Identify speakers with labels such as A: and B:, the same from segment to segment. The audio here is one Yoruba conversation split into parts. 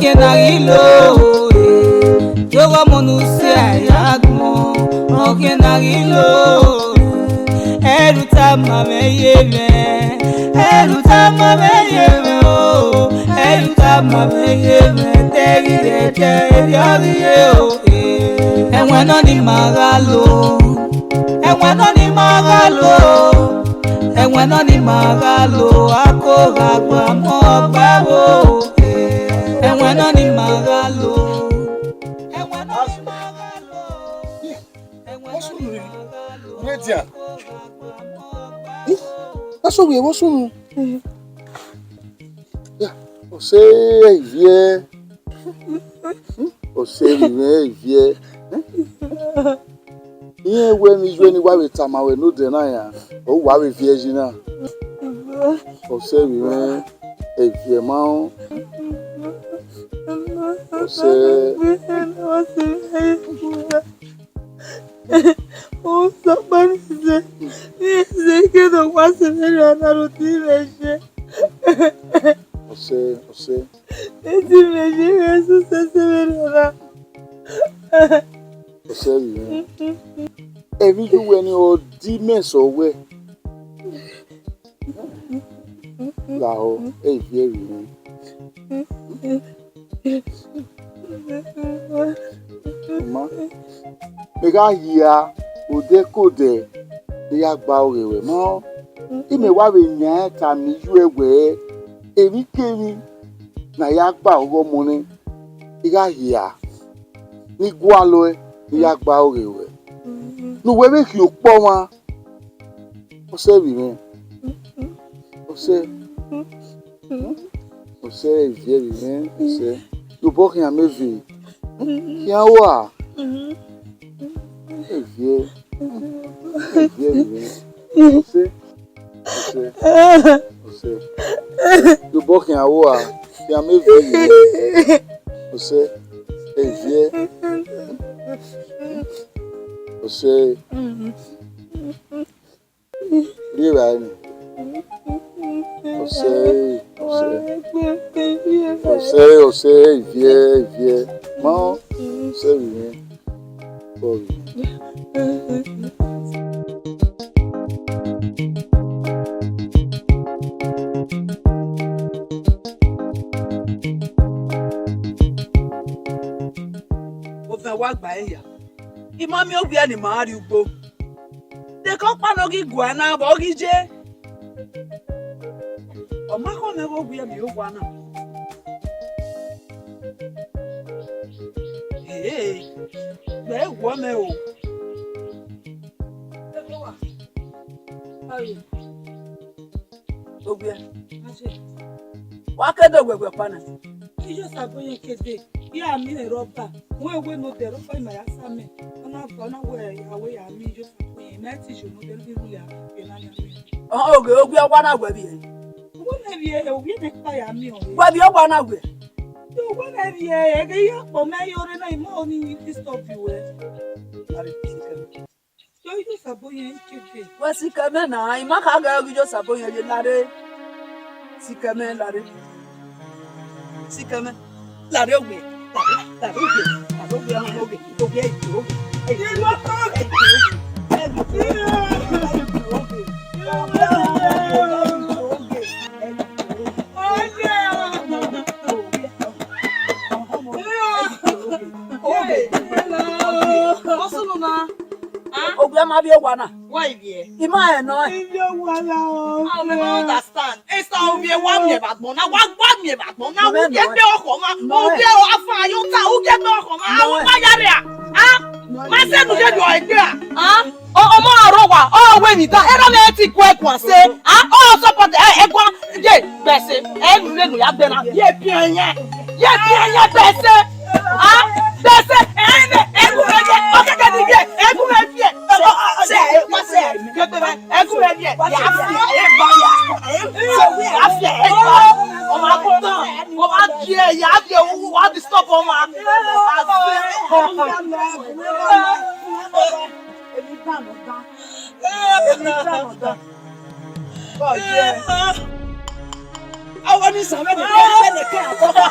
A: Okenagilo, Yoga Monusia Yagmo, Okenagilo, Erutama Meyeme, Erutama Meyeme, Erutama Meyeme, and when on the Magalo, and when on the Magalo, and when on the Magalo, I go back more Babo. And when on the Magalo, and when on the Magalo, and when on the Magalo,
B: that's what we was soon. Yeah, say, yeah. Say, yeah. Yeah, when is when you worry, time I will not deny. Oh, worry, Virginia. Say, if your mouth.
A: Oh, somebody said, they get a once a minute and I don't think
B: say,
A: it's
B: every you when you're demons away. Lao, a very Mega here, Ude Code, the Yagbawe, no. He may worry yet, and me you away. Every came Nayagba or money. He got here. Nigualo, the Yagbawe. No, where make you power? Say, we say, very say, you walk in a movie. Yawa. You walk in a war. You may be. Say,
C: Work by here. Imami Uwadiae Mari Ugbo. They come panogi guana bogije. Omako never be a Uwana. Hey, there one. How are you? Uwadiae. What can do with Pana? You just have been a yeah, I'm in a robber. Where we know the robber in my assembly. I'm not going away. Away, I mean, just a message. You know, they'll be really oh, go be a 1 hour. What have you? We make by me. What you 1 hour? You want to be a for my or morning this stuff you wear. So you just a boy and kid. What's it coming now? I'm not going to just a boy and laddie. Sikamen, laddie. Sikamen, laddie. Why, dear? He might not. I don't understand. It's all we want me about Mona. What me about Mona? Who get me off? Who get off? Who get off? My son will get your idea. Oh, Mara, oh, when he does, I don't think work one say. Oh, support the egg. Yes, Bessie. And then we have been up. Yes, Pierre. Yes, Bessie. That's it. Àwọn ní sàmẹ́ ní kẹ́ àkọ́kọ́.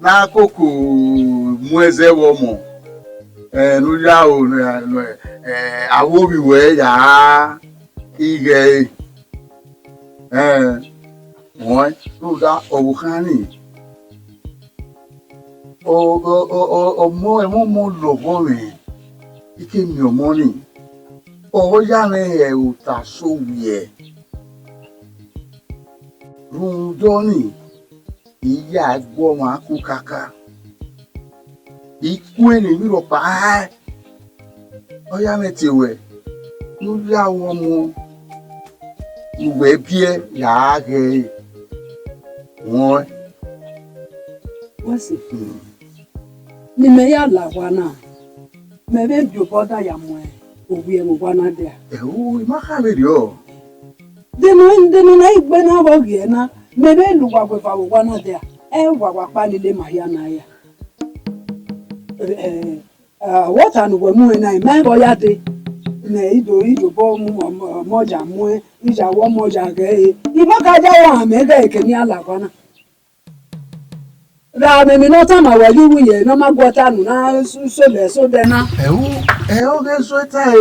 B: N'akụkụ mweze womo n'ụlọ ahụ wee ya ihe mwe n'ụlọ ọbụkhani ọmọ lọgọrin ike mi ọmọni ọya rẹ OTASOWIE rundoni ìyá gbọ́ máa kú kaka ikú ẹni mìíràn pa á ọyá mẹ́tẹ̀wẹ̀ lórí àwọn ọmọ ìwẹ̀ bíẹ́ yàá rẹ̀ wọ́n.
C: Wọ́n sì ní mẹ́yà làwa náà mẹ́bẹ́ jòbọ́dá yà mọ́ ẹ̀ òwú ẹ̀ mọ́ wánà dẹ̀.
B: Ẹ̀wú ìmákàbẹ̀rẹ̀ ọ̀.
C: Dènà náà ìgbẹ́ náà wọ̀ gẹ̀ náà. Mebe luwa kwefa wana there wa pali le mahia ya what and we mu na me boya de na ido bo moja mu ija wo moja ge ibo ka ja wa me ge ke ni ala kwana ra me mi no ta ma wa liwu ye no ma gwota nu na so le so de na
B: o ge so ta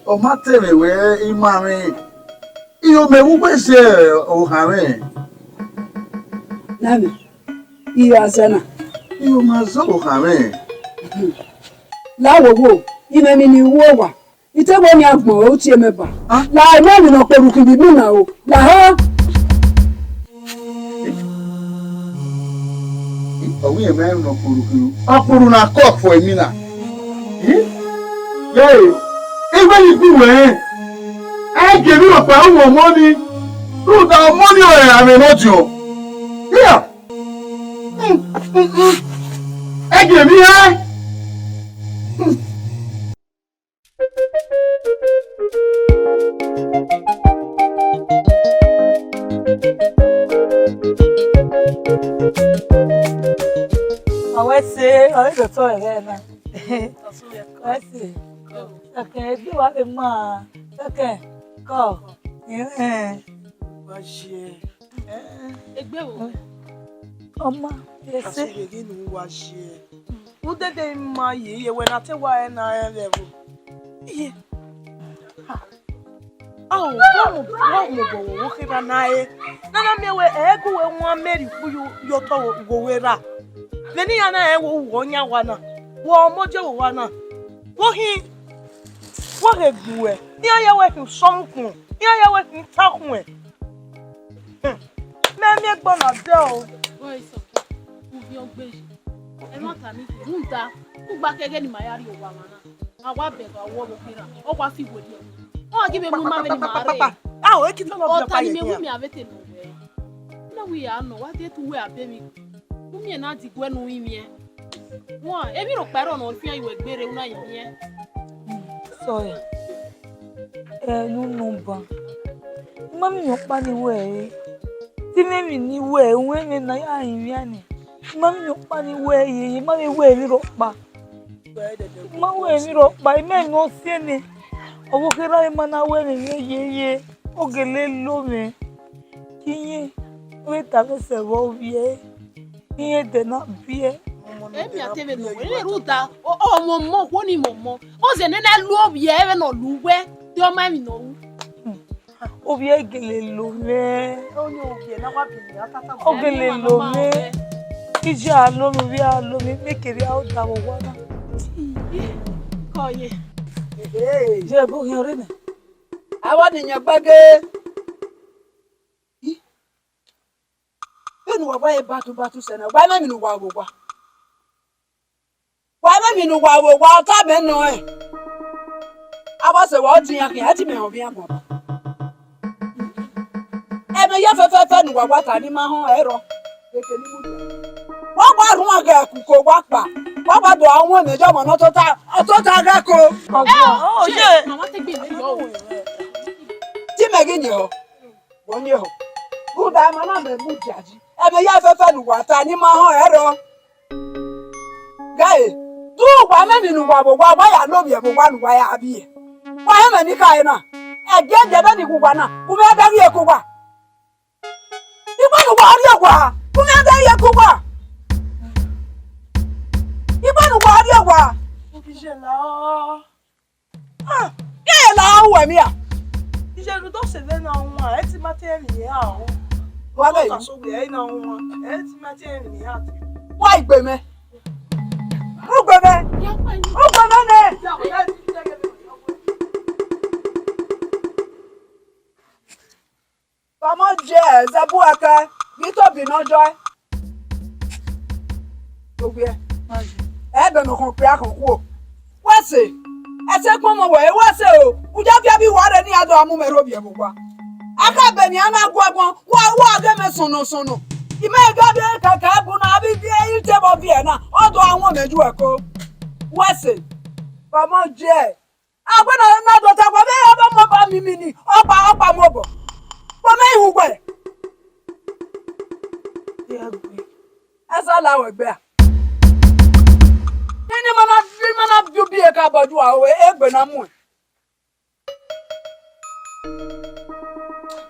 B: o ma tere we ima mi iyo me wu pese o hare
C: nami iyo asana
B: iyo ma zo o hare
C: lawo wo ime mi ni wo wa itebo ni agbon o ti emeba la mo mi no poruku bi mi na o la ha
B: owi e me no poruku apuru na cock for emi na hey egbe ni ku we I give you a pound of money. Look, the money I mean, not you. Here. I give you
A: I say, I go to her. I say, okay, do what the man. Okay. Go.
C: Washie.
A: Egbe wo. Oma, yes.
C: Asubegi nu washie. Ude de ma ye when I tell why na level. Ye. Oh, what mo wo kira na e. Na na me we ego we nwa meri fu yo to go we ra. Leni ya na e wo wonya wana. Wo moje wo wana. Wo hi. Wo he duwe. Ya ya we fi sonkun. Ya ya we fi takun e. Me gbona de o.
D: Boy so. Ubi ogbe. E ma ta mi nda. Ugba kege ni mayari o wa mana. Awa be ga wo lo kira. O wa fi wo ni. O give me mama me ni mare.
C: Ah, o kitlo no
D: O
C: bi
D: ta
C: pa
D: ni
C: ye.
D: me wu mi avete no we. Na we ya no wa de tu we abe mi. Wu mi na di gwe no wi mi e. Won, e mi ro paro no fi iwe gbere una yin ye.
A: So ya. Nu numba. Mami yo pa ni we. Ti me mi ni we, we me na ya yin ya ni. Mami yo pa ni we ye, mami we mi ro pa. Ma we mi ro pa, me no se ni. Owo kera e mana we ni ye. Ogele lo me. Kiye. We ta me se wo vie. Kiye de na vie.
D: E mi ateve no we le ruta. O mo wo ni mo. O ze ne na lu obi e we no luwe. Ti o ma mi no wu.
A: Obi egele lo me.
C: Onye obi na kwa bi ya tata.
A: Ogele lo me. Ije alo mi bi alo mi mekere a o da wo wana.
D: Ko ye.
A: Je bo hin ore me.
C: Awa ni yan gbage. Benu wa ba e batu se na. Ba na mi nu wa wo wa. Wa na mi nu wa wo wa ta me no e. Awa se wa tin yan kin ati me ho bi an bo. E me ya fe nu wa ta ni ma ho ero. Eke ni mu. Wa gba run aga kuko wa pa. Wa ba do awon mejo mo no to ta ga ko.
D: Oh, je. Mama te gbe le yo.
C: Ti me gi ni ho. Wo ni ho. Bu da ma na me mu jaji. E me ya fe nu wa ta ni ma ho ero. Gai, du wa me mi nu wa bo wa ya no bi e bo wa nu wa ya abi e. Wa e me ni kai na. E ge je be ni ku wa na. Ku me da ri e ku wa. Ibo nu wa ri e wa. Ku me da ri e ku wa. Ibo nu wa ri e wa. Ije la. Ah, ke la wa mi a. Ije lu to se le na won, e ti ma te ni ya o. Wa be yi. So we e na won, e ti ma te ni ya ti. Wa igbe me. Ugbe me. Ugbe me ne. Come on, je, zabu aka. Bi to bi no joy. Ogbe. E be no kon pe akon ku. Wa se. E se pon mo we wa se o. Uja bia bi wa re ni ado amu me ro bi e bo kwa. Aka be ni ana gwo agbon. Wa de me sunu. Ime ga bi kaka bu na bi bi e te bo bi e na. Odo awon meju e ko. Wa se. Come on, je. Agbona na do ta kwa be e ba mo ba mi ni. Opa mo bo. Ko me ihu gwe.
A: Ya gbe.
C: Asa la we gbe a. Ni mana bi e ka boju a o egbe na mu.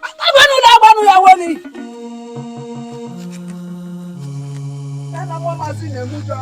C: Agbanu ya wo ni. Kana mo ma si ne mu jo.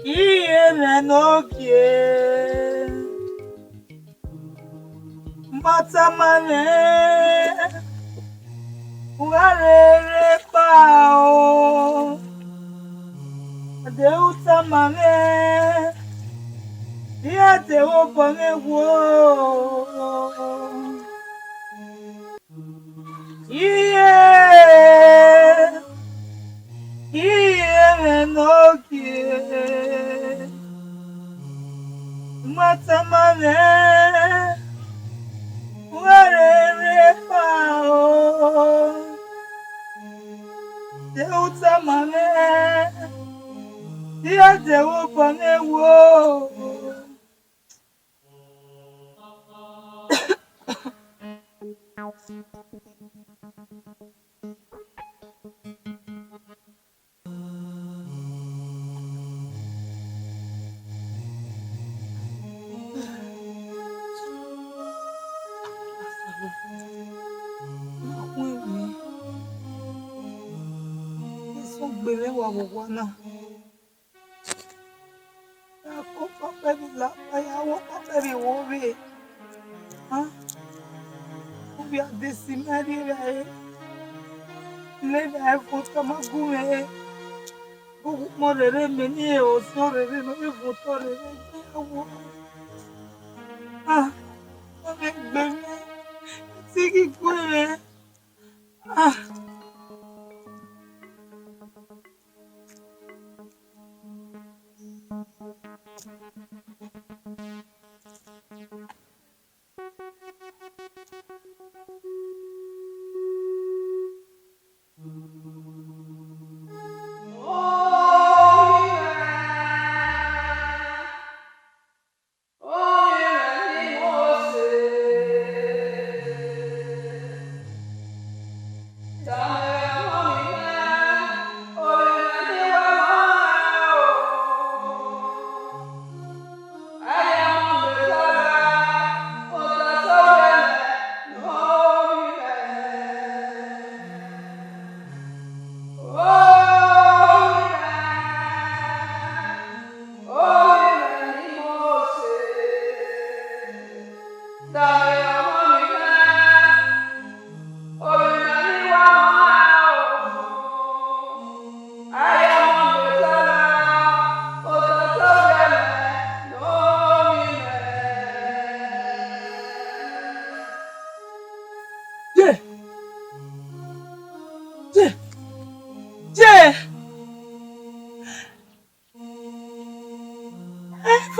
C: Iye menokie matamane uarere pao adeutamane dia deu bangewo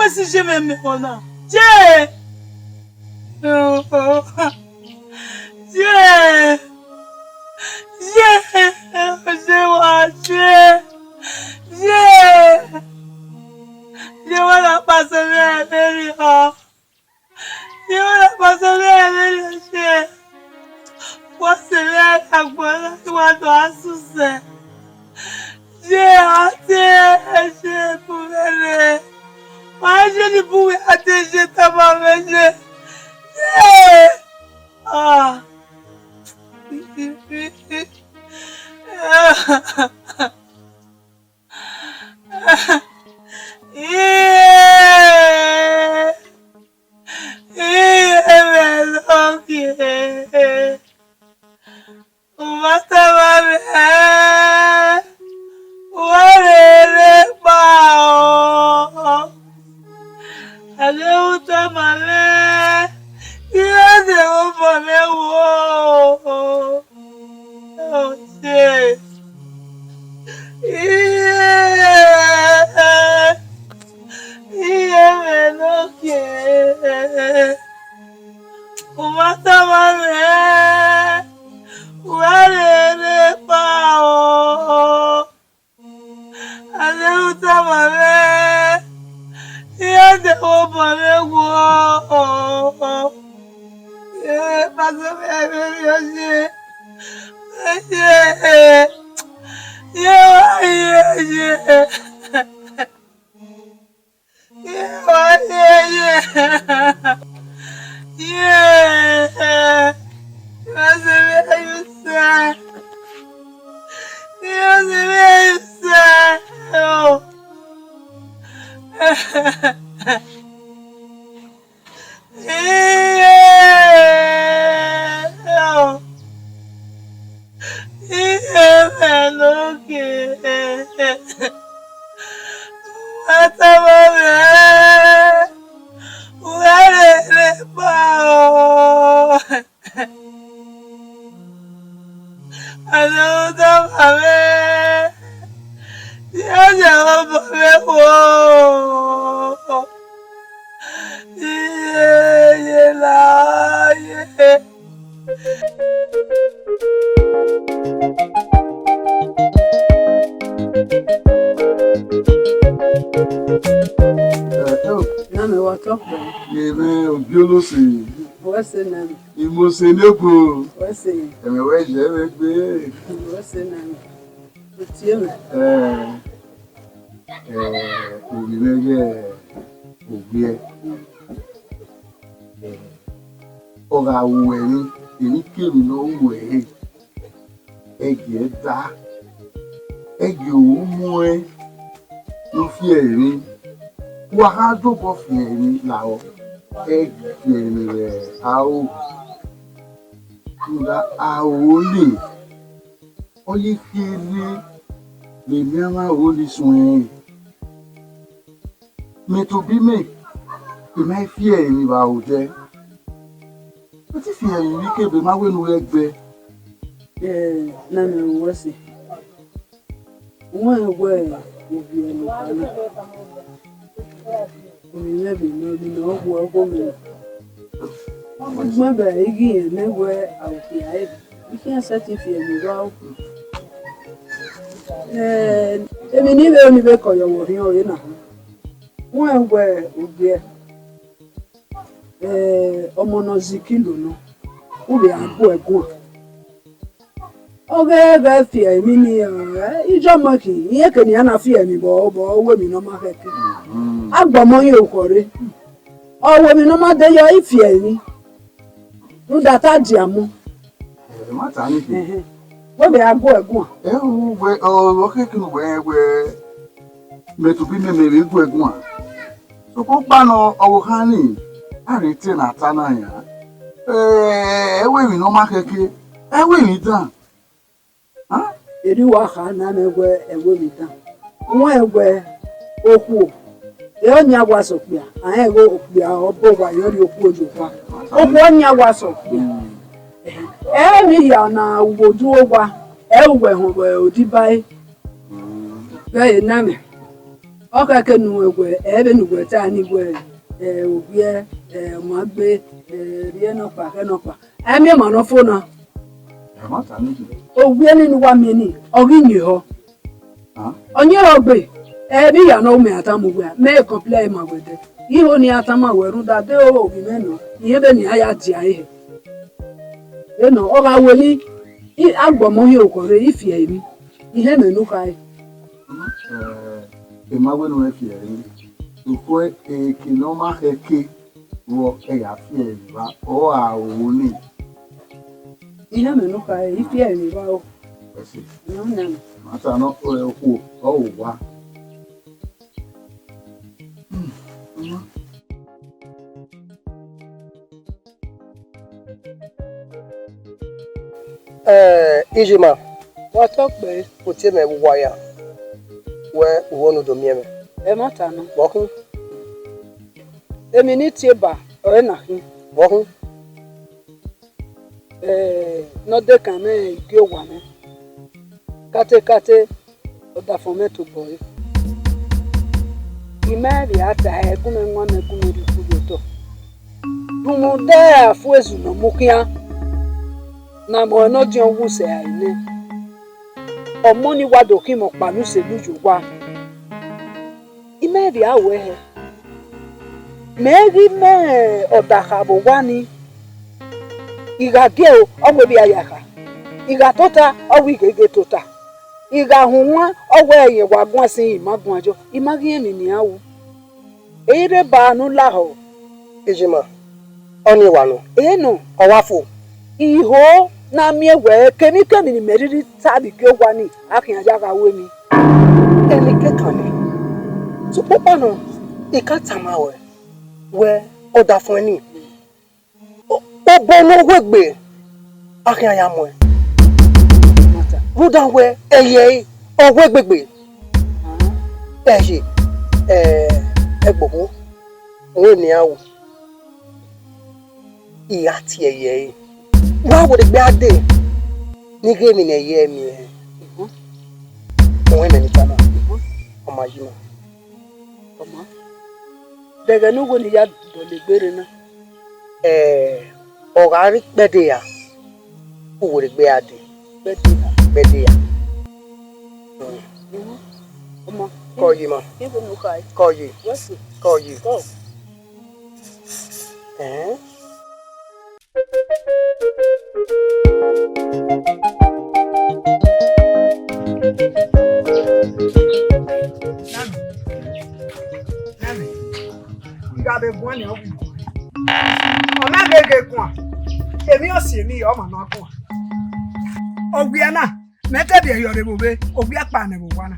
A: Si je m'aime, on a. Dieu! Oh, oh. Dieu! Dieu! Je vois Dieu! Dieu! Je vois la passer à l'Élie. Je vois la passer à l'Élie. Dieu! Moi, c'est là la bonne, toi, dois soucier. Dieu, Dieu, pour aller. Moi, je ne pouvais atteindre ta maman. Ah.
C: What's the name?
B: Imoseneko.
C: What's the name?
B: Eme we je gbe.
C: What's the name? Atiemen.
B: Obimege obie. Oga uweni, emi kemi no uwe. Ege da. Ege umue. No fieri. Wa ha do bo fieri lao. Ege au. Kula aoli. Oye kiri. Le miama oli soin. Mais to be me. Il m'a fier ni ba oje. Ti fier ni ke be ma we nu egbe.
C: Na me wasi. Wọ́n ẹgbẹ́ òbí ẹni kan. Omi mẹ́bí mẹ́bí náà ọgbọ ọgbọ mi. Ọgbọ́n bẹ̀rẹ̀ igi yẹn mẹ́wẹ́ àwòkè ayé. Ike ẹsẹ̀ ti fi ẹ̀mí wá òkú. Èmi níbẹ̀ oníbẹ̀ kọ̀yọ̀wọ̀ ní ọ̀rẹ́ náà. Wọ́n ẹgbẹ́ òbí ẹ̀. Ọmọ náà zi kílò náà. Ó lè àgbo ẹ̀gbọ́n. Oge fi ẹ̀mí ni ìjọ mọ́kì ìyẹn kènìyàn náà fi ẹ̀mí bọ̀ owó mi náà máa kẹ́kẹ́. Agbọ̀mọ́ yóò kọ̀rẹ́. Ọwọ́ mi náà máa dẹ́yọ ìfì ẹ̀mí. Lúdà tá di àmú.
B: Mata ni.
C: Wọ́n bẹ̀ agbó ẹ̀gbọ́n.
B: We ọ̀rọ̀ kékeré we metu bi me mere gu ẹ̀gbọ́n. So ko pa no ọwọ́ kan ni arete na ta na ya. Ewe mi náà máa kẹ́kẹ́. Ewe mi dan.
C: Eri wa ha na megwe ewe mi dan. Wọ́n ẹgbẹ́ okwu. Onye agwasokpia, anyị ego okpia ọbụgwa yori okwu ojokwa. Okwu onye agwasokpia. Emi ya na ugodu ogwa, ewe hụrụ odibai. Bẹ́ẹ̀ nami. Ọka ke nuwegwe, ebe nuwe taa n'igwe obie magbe rie nọkpa ke nọkpa. Emi ma n'ofo na. Obie ni nuwa meni, ogi nyiho. Onye ogbe. Ebi ya no me atamugwa me complain magwede iho ni atama weru da de o bi meno ihe be ni aya ti aye eno o ga weli I agbomo hi okore ifi emi ihe menu kai
B: Emagwe no efi emi uko ekinoma heke wo ya fi emi ba o a woni
C: ihe menu kai ifi emi ba o no na
B: mata no o o wa
E: Ijima, what talk be put him a wire where one do me.
C: matano
E: Walking,
C: e minute ba o na hi
E: walking,
C: no de kan me gbe wa me kate o da fo me to boy imari ata e kume nwa na kume ri ku to dumu de afu ezu no mukia na mo no di owu se aile omo ni wa do ki mo pa nu se luju wa imari awe he meri me odakabo wa ni iga ge o owe bi ayaka iga tota owi gege tota iga hunwa owe eyin wa gun sin imagun ajo imagi emi ni awu ere ba nu la ho
E: Ijima, only one,
C: eno
E: Owafu,
C: iho na mi ewe kemi ni meriri tabi ke wa ni akin aja ka we mi
E: any kekane. So, Papa no, he can't tamawe where other for any. Oh, bono wegbe, Akiayamwe.
C: mata
E: Rudan where a ye or wegbe. Eji, Ebogo, only out. Iati a ye. Why would it be a day? Ni gave me a year me. When any time, on my human.
C: koma daga nu go ni ya do le gbere na
E: Ogari Bedia. Who would it be a day? Bedia.
C: koma
E: Call you, ma.
C: ibo nu kai
E: Call you.
C: wasi
E: Call you.
C: go
E: Eh?
F: Gabe gwani ogu. Ona gege kwa. Emi osi mi o ma na kwa. Ogwe na, mete de yore bobe, ogwe pa ne bo wana.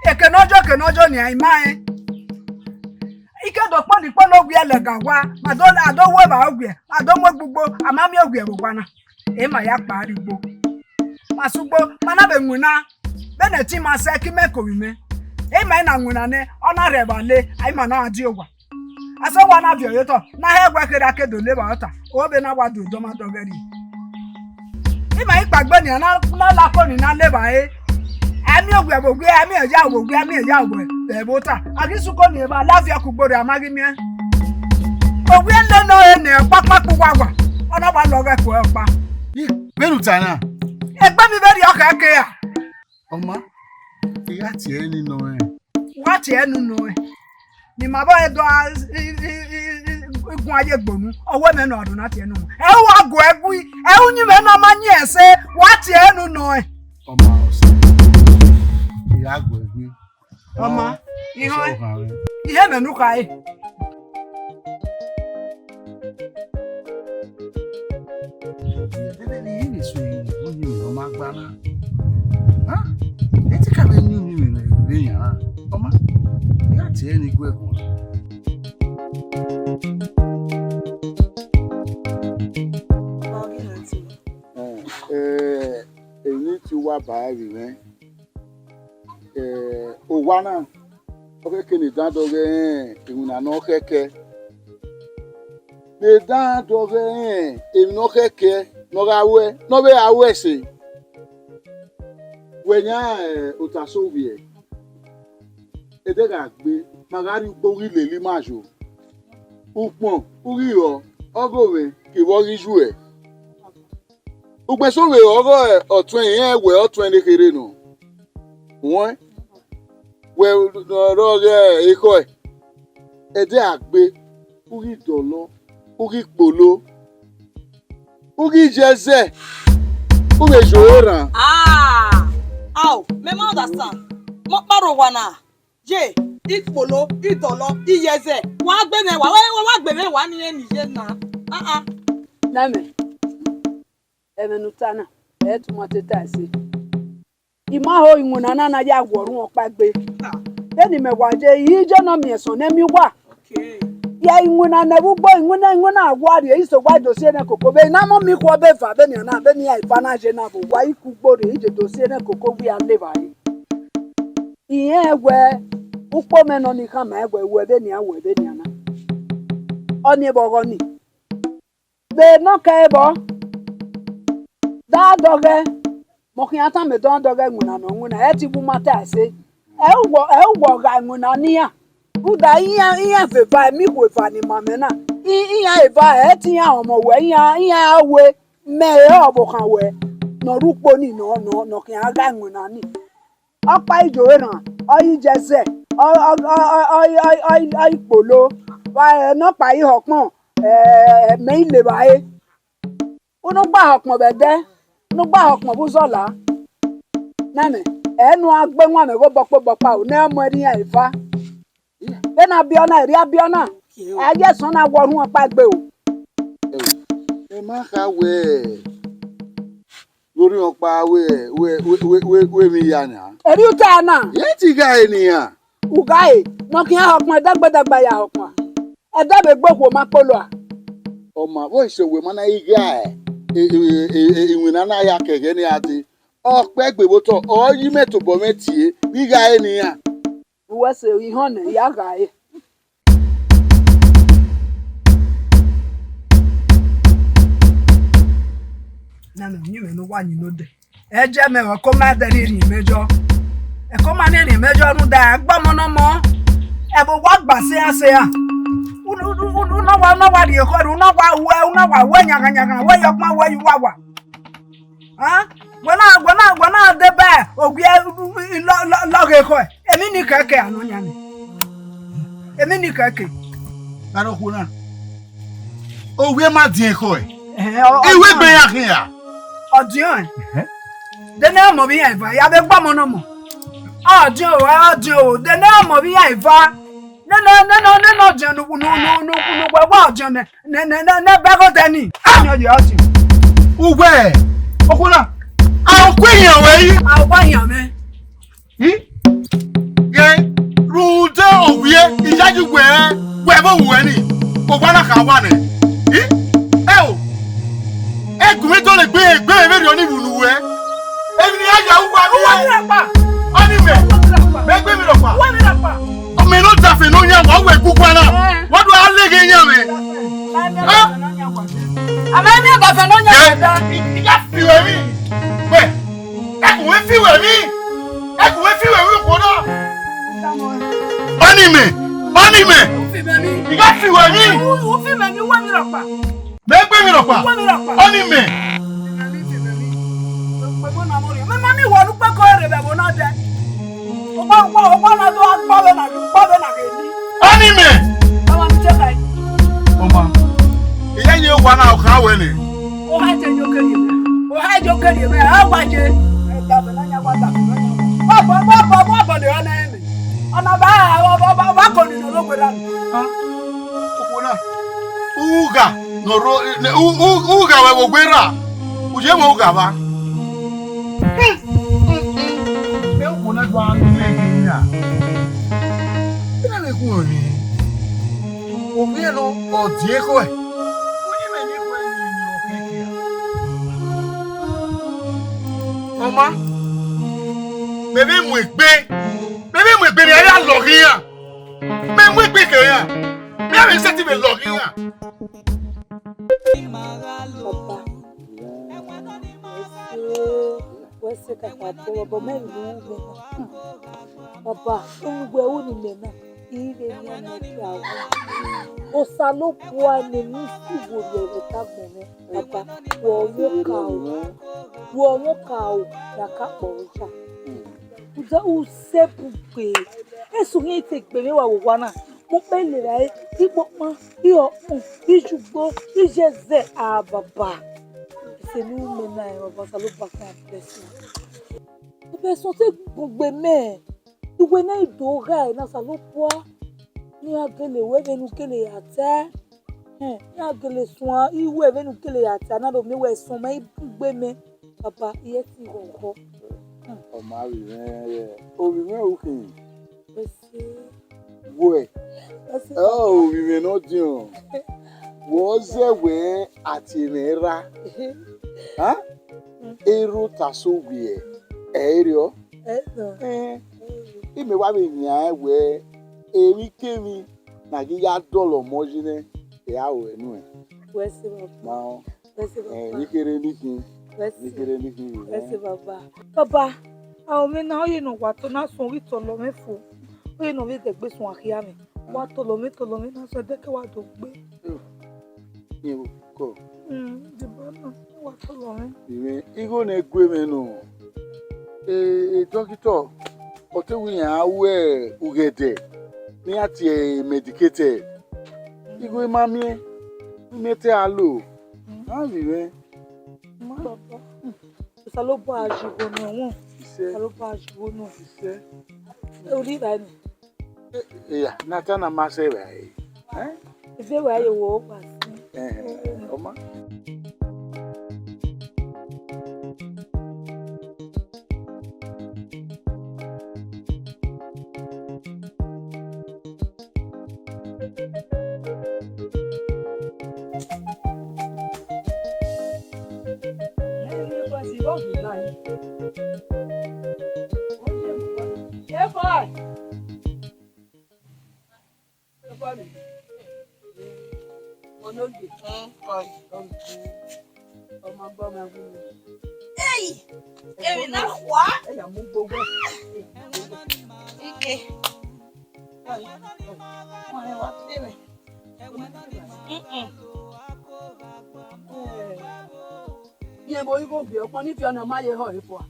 F: Ekenojo ni ai mai. Ike do pon di pon ogwe le gan wa, ma do we ba ogwe, mo gbugbo, amami ogwe bo wana. E ma ya pa rigbo. Masugbo, mana be nwuna. Bene ti ma se ki me ko wi me. E ma na nwuna ne, ona reba le, ai ma na adi ogwa. Asa wana bio yoto na he gwa kere akedo leba ota o be na wadu do ma dogeri e ma ipagbe ni na la ko ni na leba ami ogwe bogwe ami eja ogwe ami eja ogwe e bota akisu ko ni ba lafia ku gboro amagi mi ogwe nle no e ne papa ku gwagwa ona ba lo ge ko e pa
B: Benu tana.
F: Egbe mi be ri oka ke ya
B: Oma. Iya ti eni no
F: wa ti enu no ni ma ba edo igun aye gbonu owo me na odun na ti enu e wa go egu e unyi me na ma nyi ese wa ti enu no
B: Oma oso. Iya go egu.
F: Oma ihe me nu kai
B: Bebe ni yini so yi onyi mi o ma gba na. Ha? Eti ka be nyu mi na re yan. Oma. Ya ti eni gwe ko. Èyí tí wà báyìí rẹ̀ òwá náà ọ̀kẹ́kẹ́ ní dáńdọ̀rẹ́ ìrìnàná ọ̀kẹ́kẹ́ ní dáńdọ̀rẹ́ ìrìnà ọ̀kẹ́kẹ́ nọ́bẹ̀ awẹ́ ṣe wẹ̀nyá OTASOWIE ẹ̀dẹ́gà gbé magari gbórí lèlí máṣo ùpọ̀n orí ọ̀ ọgọ́rẹ̀ kìwọ́ ríjú ẹ̀. Ugbesowe ọ̀rọ̀ ọ̀tún yẹn we ọ̀tún ẹni kéré nù. Wọ́n we ọ̀rọ̀ rẹ̀ ikọ̀ ẹ̀. Ẹ̀dẹ́ àgbé orí dọ̀lọ́ orí polo orí jẹzẹ̀ orí ìṣòro ràn.
C: Me understand. Mo paro wana. Je, ikpolo, idolo, iyeze. Wa gbe me wa ni Niger na.
G: Name. Emenutana etumatetaase imaho inwunana na ya gworun opagbe eni mewaje ije no mieson na mi wa ya inwunana bugbo inwuna agwari iso gwa dosie na kokobe na mo mi ko be fa be ni na be ni aifa na je na bo wa ikugboro ije dosie na kokobe ya leva iye egwe ukpo me no ni kama egwe we be ni awe be ni na oni bogo ni be no ka ebo da doge mokin ata me don doge nguna no nguna eti bu mata ase e wo ga nguna niya uda iya fe ba mi ko fa ni mame na iya eva eti ya omo we iya we me obo kan we no rupo ni no kin aga nguna ni opa ijowe ran oyi jese oyi polo wa no pa yi hopon me ile bae unu gba hopon bede nugba hokmo buzola name enu agbe nwa me go bopa o na mo ri yan ifa be na biona ri abiona aje so na worun opa gbe o
B: Ẹ má ka we lórí ọ̀pá we mi ya na.
F: eri uta na
B: Ye ti ga ènìyàn.
F: ugae no kin hokmo dagbedagba ya hokmo edabe gbogbo mapolo a
B: Ọmọ bo ìṣòwò mọ́ náà igá ẹ̀. Ìwìnàná ya kẹ̀kẹ́ ní àti ọ̀pẹ́ gbèbótọ̀ ọ̀yí mẹ́tòbọ̀ mẹ́tìé nígá ènìyàn.
F: uwese ihone ya gae nanu nyiwe no wa nyino de eje me we ko ma de ri mejo e ko ma ni ri mejo nu da gbomo no mo e bo wa gba se ase a una wa ri ko ru una wa we nyaga we yo pa we yu wa ha gwana de ba ogwe lo ge ko emi ni keke anu nya ni emi ni keke
B: Karo kuna. Òwe má dín ko ẹ̀. Iwe gbe ya kia.
F: Odion. The name of Eva, ya be gba mo no mo. Odio, the name of Eva. No, John, no, what John, no, Bago Danny. I know you ask you.
B: Uwe. Okuna. I'll queen your way.
F: I'll buy you, man.
B: Yeah. Rude of ye, is that you wear? Wherever any. Okwana Kawane. Oh. Ekwito le gbe very oni bulu we. Emi ni aja uwa mi. Oni me. Me gbe mi lo pa.
F: What is up?
B: O me no dafe no nya wa we gugu na. What do I lege nya me?
F: Amani ga fe no nya da.
B: Ika fi we mi. We. Eku we fi we mi. Eku we fi we mi ko na. Oni me. Ika fi we mi.
F: O fi me ni wa mi lo pa.
B: Me gbe mi lo pa. Oni me.
F: Mami wo lu pe ko re be bo na de. O na do agba na ni.
B: Oni me.
F: Mama mi je kai.
B: Oma. Iya ye wa na o ka we ni.
F: O ha je jo keri me. A wa je. E ta be na nya wa ta. Ba de ona mi. Ona ba ko ni no lo gbe da.
B: Okuna. Uga no ro uga we wo gbera. Uje mo uga ba. Na do anu me ya. Ina me ku ni. O mi no o die ko e. O ni me ni ko ni o keke ya. Oma. Bebe mu egbe ni ya lo ri ya. Me mu egbe ke ya. Me me se ti me lo ri ya.
C: Wese kakapo baba melu baba ngwe uni mena ile ni ametia o salo kwa ne ni sibo le tagbon baba wo ka o ya ka poja uza usepupe esu ni te gbe mi wa wo wana mo pe le ra ti popo iyo isugbo ijeze baba c'est nous maintenant on va ça le passer en place et ben sont gbogbo me iwe na idora na ça lo po ni agele we venu kele ata ni agele soin iwe venu kele ata na do mi we son me gbogbo me papa iye ti ro
B: O ma wi me o wi me o kin
C: c'est
B: we o wi me no dion wo zewe atinera ha ero tasowie erio ime wa be nya we eri kemi na gi ya dolo mojine e awo enu e
C: wese baba wese baba
B: nikere niki
C: wese baba àwọn mi na oye no wa to na so ri to lo mefo oye no we de gbe sun ahia mi wa to lo mi na so de ke wa do gbe
B: ko
C: de bana wa to lo mi
B: ime igo na egwe me no doctor otewi yan awe ugede ni ati medicated igo mami mete alo vive
C: baba ça lo bo ajibo no won ça lo bo ajibo no
B: ise
C: ori ba ni
B: nata na masebe
C: ife wa ye wo pa
B: oma
F: Ye bo igo bi opon ni fi ona ma ye ho ifo.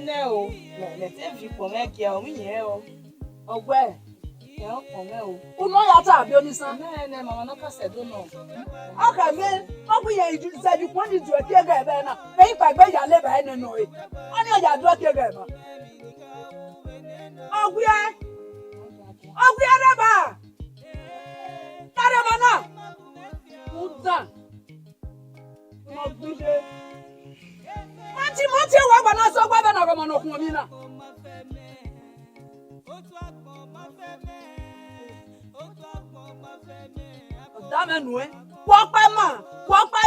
C: Ne o le te fi po me ki o mi ye o
F: Ogbe
C: ye o po me o
F: uno ya ta bi onisan.
C: ne mama no ka se do no
F: Aka me, obu ye
G: ye ju sa ju kwani ju ati ga be na me pa gbe ya le ba ene no e oni o ya do ati ga ba Oguya raba tare mana uta mo gbide Mati wa gba na so gba be na go mo kun mi na Dame nu e wo pa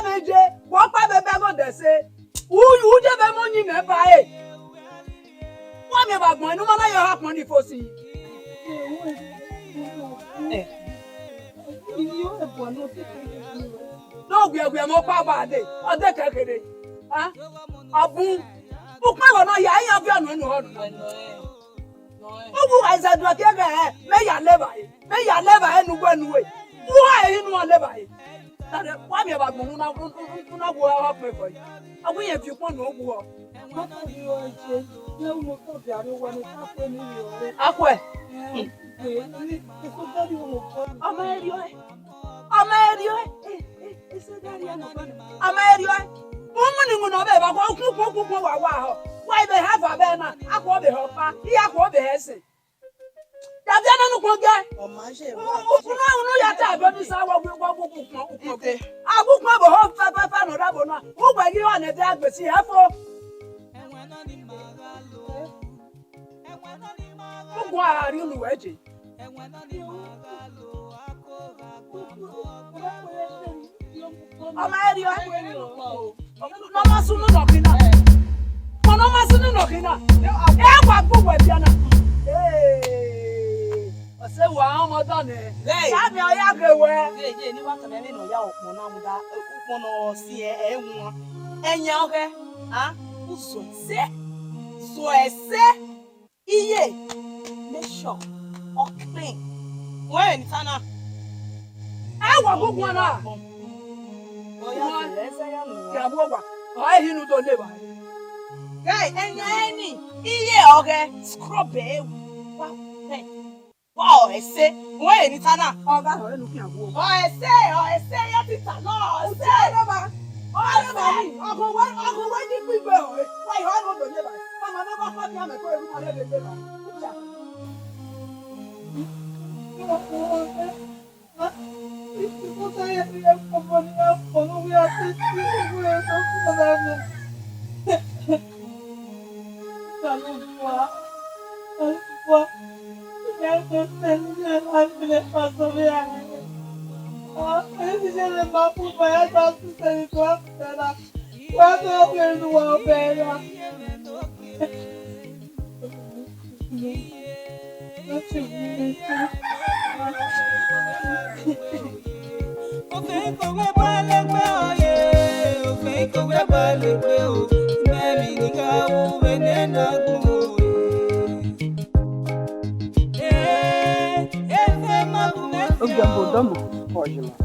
G: meje wo pa be be go de se u je be mo yin me ba e wa mi ba gbon inu mo na yo ha pon ni fosi No, we are more power day. Or the cake. Ah, Abun. Who come on? I have your no. Who I said, what you get? May I never end one way. Why in one level? Why me about Muna? Go up for you. I will have you one no war. Akwe. America. Woman will not be about why they have a banner. I call the hopper. He are called the Hesse. That's no guy. Oh, my shame. No, yet, but this hour will walk. I will come home, Papa, no Rabona. Who by you on a dad, but see her for. Why are you wedging? America. No más uno no quina. No más uno no quina. Agua bubu biana. Eh. Ose wa mo don e. Ya mi o ya gewe. Je ni wa kan me no ya okun na mu da okun no si e won. Enya oke. Ah, uso se. So ese. Iye. Make sure. Okay. When sana. Agua bubu na. Oya lese ya no. Ya bubu. Ai hinu to le ba. Guy, any iye oge scrub e. Wow, ese. When ni sana. Oga ho enu ki abu. Ese ya tita no. Ese le ba. Oga ni. Ogo we ni gbe o. Why ho no to le ba. Mama no ba fa ti ame ko eru ma le le ba.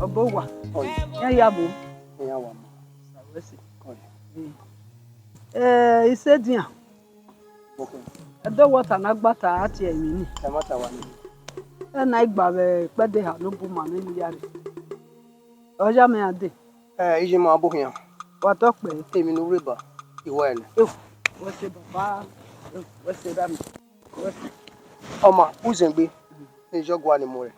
G: Obowa. Ya bo. Ya wa ma. Sawesi. Ise dia. Okay. Edo water na gbata ati emi ni. E mata wa ni. Na igba be pede ha no bu ma ni yare. Oja me ade. Ije ma bo yan. Wa to pe emi no reba. Iwo ele. Wo se baba. Wo se da mi. Oma, uzengbe. E jogwa ni mo re.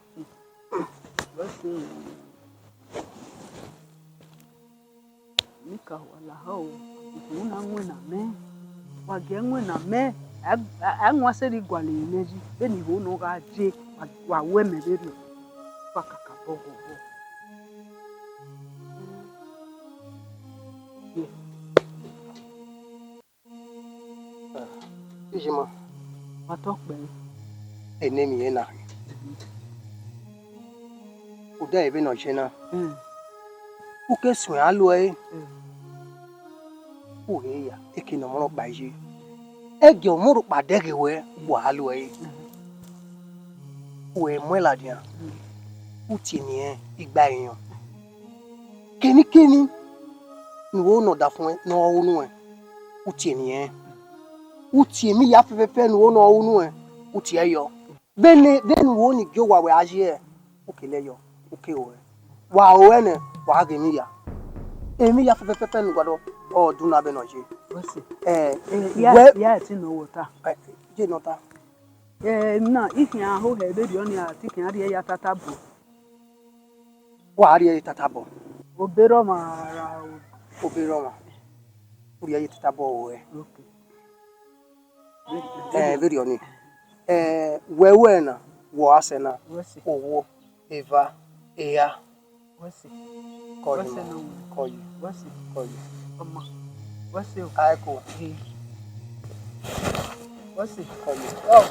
G: Nika wala ho una ngwena me wage ngwena me anwa seri gwale imeji beni ho no ga je wa we me beri pakaka bogo Ijima watokbe enemi yena Uda ebe no chena. Uke sun alu e. Uhe ya eke no moro baje. Ege omuru padege we bo alu e. Uhe mwela dia. Uti ni e igba eyan. Keni ni wo no da fun e no onu e. Uti ni e. Uti mi ya fefe no no onu e. Uti e yo. Bene den wo ni gyo wa we aje e. Ukele yo. Okay, wa owene wa gemi ya
E: Emi ya pepepe ngwado o duna be no je.
G: Wasi.
E: Yeah,
G: ti no water.
E: Je nota.
G: Na ihin aho he be ri oni ati kin ari ya tata bu.
E: Wa ari tatabo.
G: Obero ma ra
E: Obiroma. Uri ayi tatabo we.
G: okay.
E: Very oni. Wewe na wo asena.
G: Wasi.
E: Owo eva eya
G: Wasi.
E: koyi.
G: Wasi. Amma. Wasi.
E: Aiko.
G: Wasi.
E: Koyi.
G: Oh.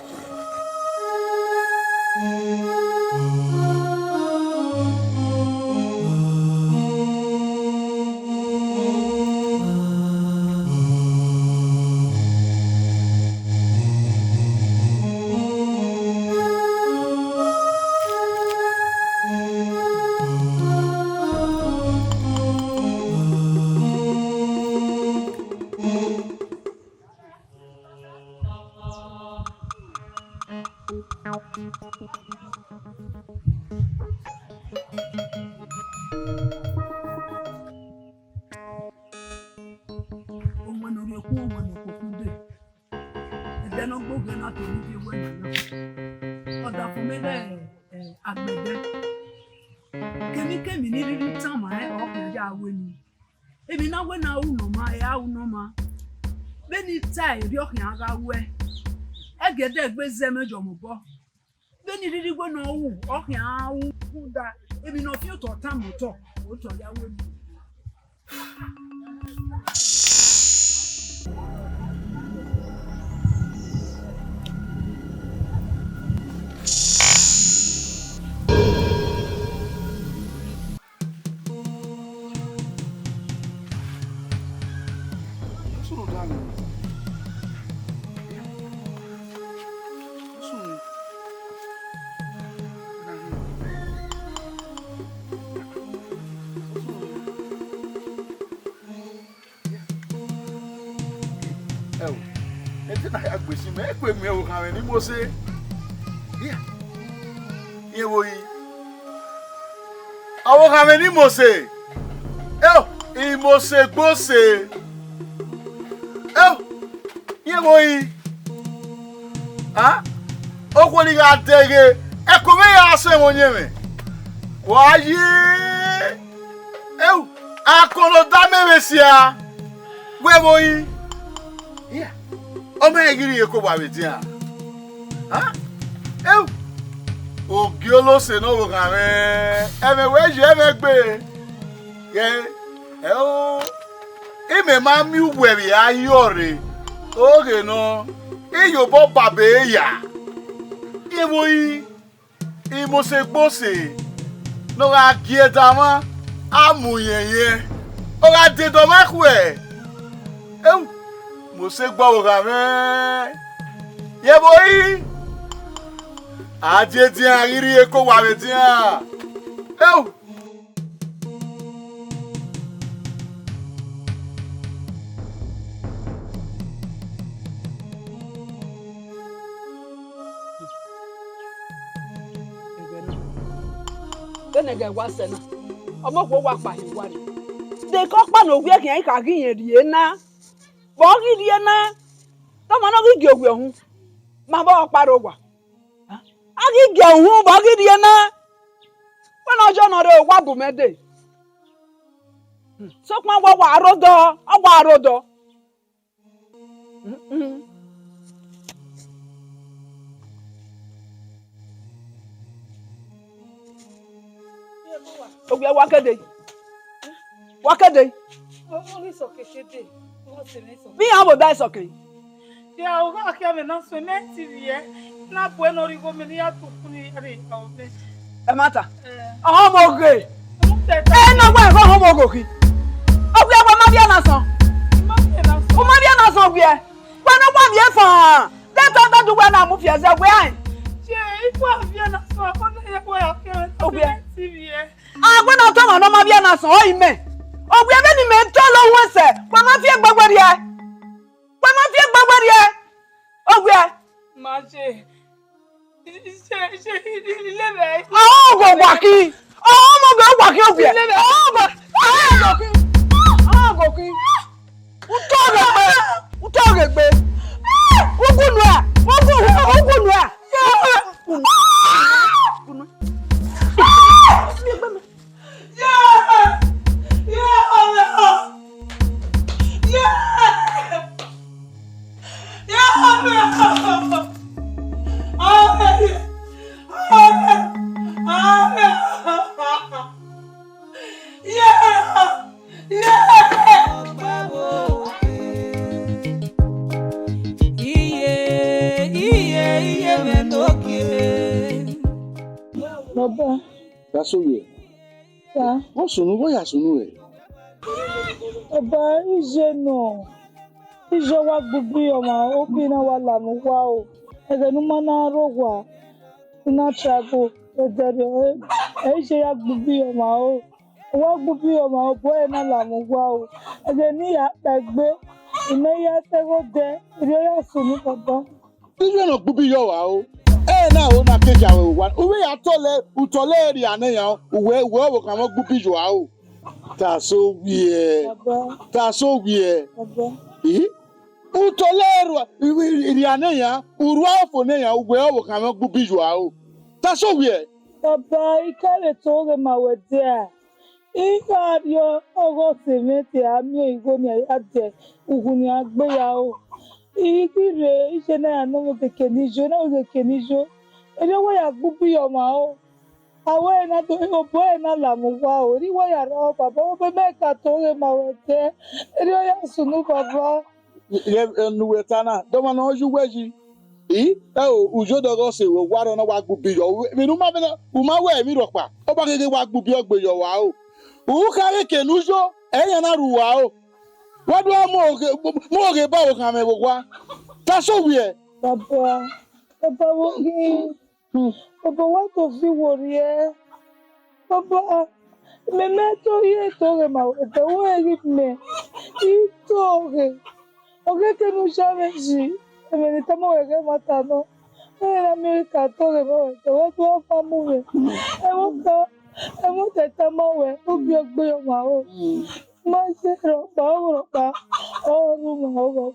F: Beni tai rio kan aga we egede gbe zemejo mo bo beni riri gbe no wu o kan awu da ebi no fi to ta mo to o to ya we ni
B: Agbèsí me pe mi o kan ni mo ṣe. Ye wo yi. Awo kan ni mo ṣe. I mo ṣe gbo ṣe. Ye wo yi. O ko ni ga dege. E ko me ya se mo nye me. Wa yi. Akolo da me mesia. We wo yi. Ọmọ egiri eko wa we dia. Ogi olose no wo kan me. Eme we je me gbe. Ime ma mi wewe ayore. Oge no. Iyo bo babe ya. Iwo yi. Imo se gbose. No ga gieda ma. Amuyenye. O ga de do ma ku e. Mo se gbo ga me ye boyi aje ti ariri eko wa me ti
G: Denege wa sena. Omo ko wa pa hiwa ni. De ko pa no gwe kan ka giyen rie na. Bo gi rie na. To mo no gi ogwe hu. Ma ba paro gwa. Agi ge hu bo gi rie na. When ojo no re wa bu mede. So kwa wa arodo, agwa arodo. Ogwe wakede. Wakede.
C: O so kekede. O se me so.
G: Bi abo dai soke.
C: Ya o ga ke me na so menti vie. Na po no ri go me ni atu kuni re o me.
G: E mata. Mo gre.
C: No
G: gwa ko mo go ki. Ogwe abo ma bia na so. O ma bia na so gwe. Gwa no gwa bia fa. De to gwa na mu fie ze gwe an.
C: Je ipo bia na so ko na ye ko ya ke.
G: Ogwe.
C: Vie.
G: Gwa na to ma no ma bia na so o ime. Ogwe be ni me to lo won se. Gwa ma fie gbagbari e. Gwa ma fie gbagbari e. Ogwe.
C: Ma je. Ilé
G: go waki. Mo go waki ogwe. Go.
B: OTASOWIE.
A: Sa.
B: Wọ́n sùnú wọ́n yà sùnú ẹ̀.
A: Baba ije no. Ije wa gbubi ọma obi na wa lamu wa o. Ege numa na rogwa. Na travel. Edere ije ya gbubi ọma o. Wa gbubi ọma o boy na lamu wa o. Ege ni ya pegbe. Ime ya tego de. Ire ya sunu baba.
B: Ije no gbubi yo wa o. Na o na keja we wa. Uwe ya tole utole eri ane ya uwe wo kan mo gbubi yo wa o. OTASOWIE.
A: Baba.
B: OTASOWIE.
A: Baba.
B: Utoleru iriane ya uru afọ ne ya ugwe ọ ka me gbubi jo a o. OTASOWIE.
A: Baba ikare toge mawedea. Ikario ogo semete ami igo ni ade uguni agbe ya o. Ikire ise na ya no mo kenijo na o kenijo. Ere wa ya gbubi yo ma o. Awe na to o boy na lamu wa o. Ri wa ya ro baba o be meka toge mawede. Ere ya sunu baba.
B: Nuwetana doma na oju weji ujo dogo se we waro na wa gbubi yo mi nu ma be na u ma we mi ropa o ba gege wa gbubi ogbe yo wa o u kare kenujo eyan na ruwa o wa do mo ge ba o kan me wa OTASOWIE.
A: Baba. Baba wo gi. Baba wa to fi wori e. Baba. Me to ye toge mawede wo eri me. Itoge. Oge que no sabes si me estamos matando. En América todo el mundo, todo famoso. Hemos estamos ubio gbeo mao. Más ropa. Oh, no.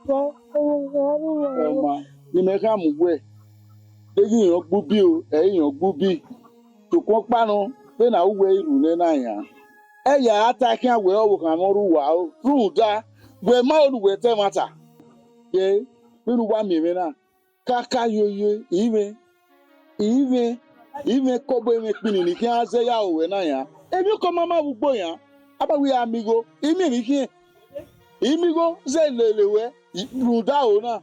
B: Ma ni me ka mu we. Deji yan gbubi o, yan gbubi. To ko panu pe na uwe iru ne na yan. Ya ataki awe o kan mo ruwa o. Ruda we ma oluwe te mata. Ye nínú wa mèmí náà káká yoye ìwé kọ́bọ̀ ẹ̀mí pinni ní kí wọ́n ṣe yá òwe náà yá èmi kọ́ máa máa gbogbo yá abáwí amigo ìmí mi kí ìmigo ṣe lèlèwẹ́ rúdà ò náà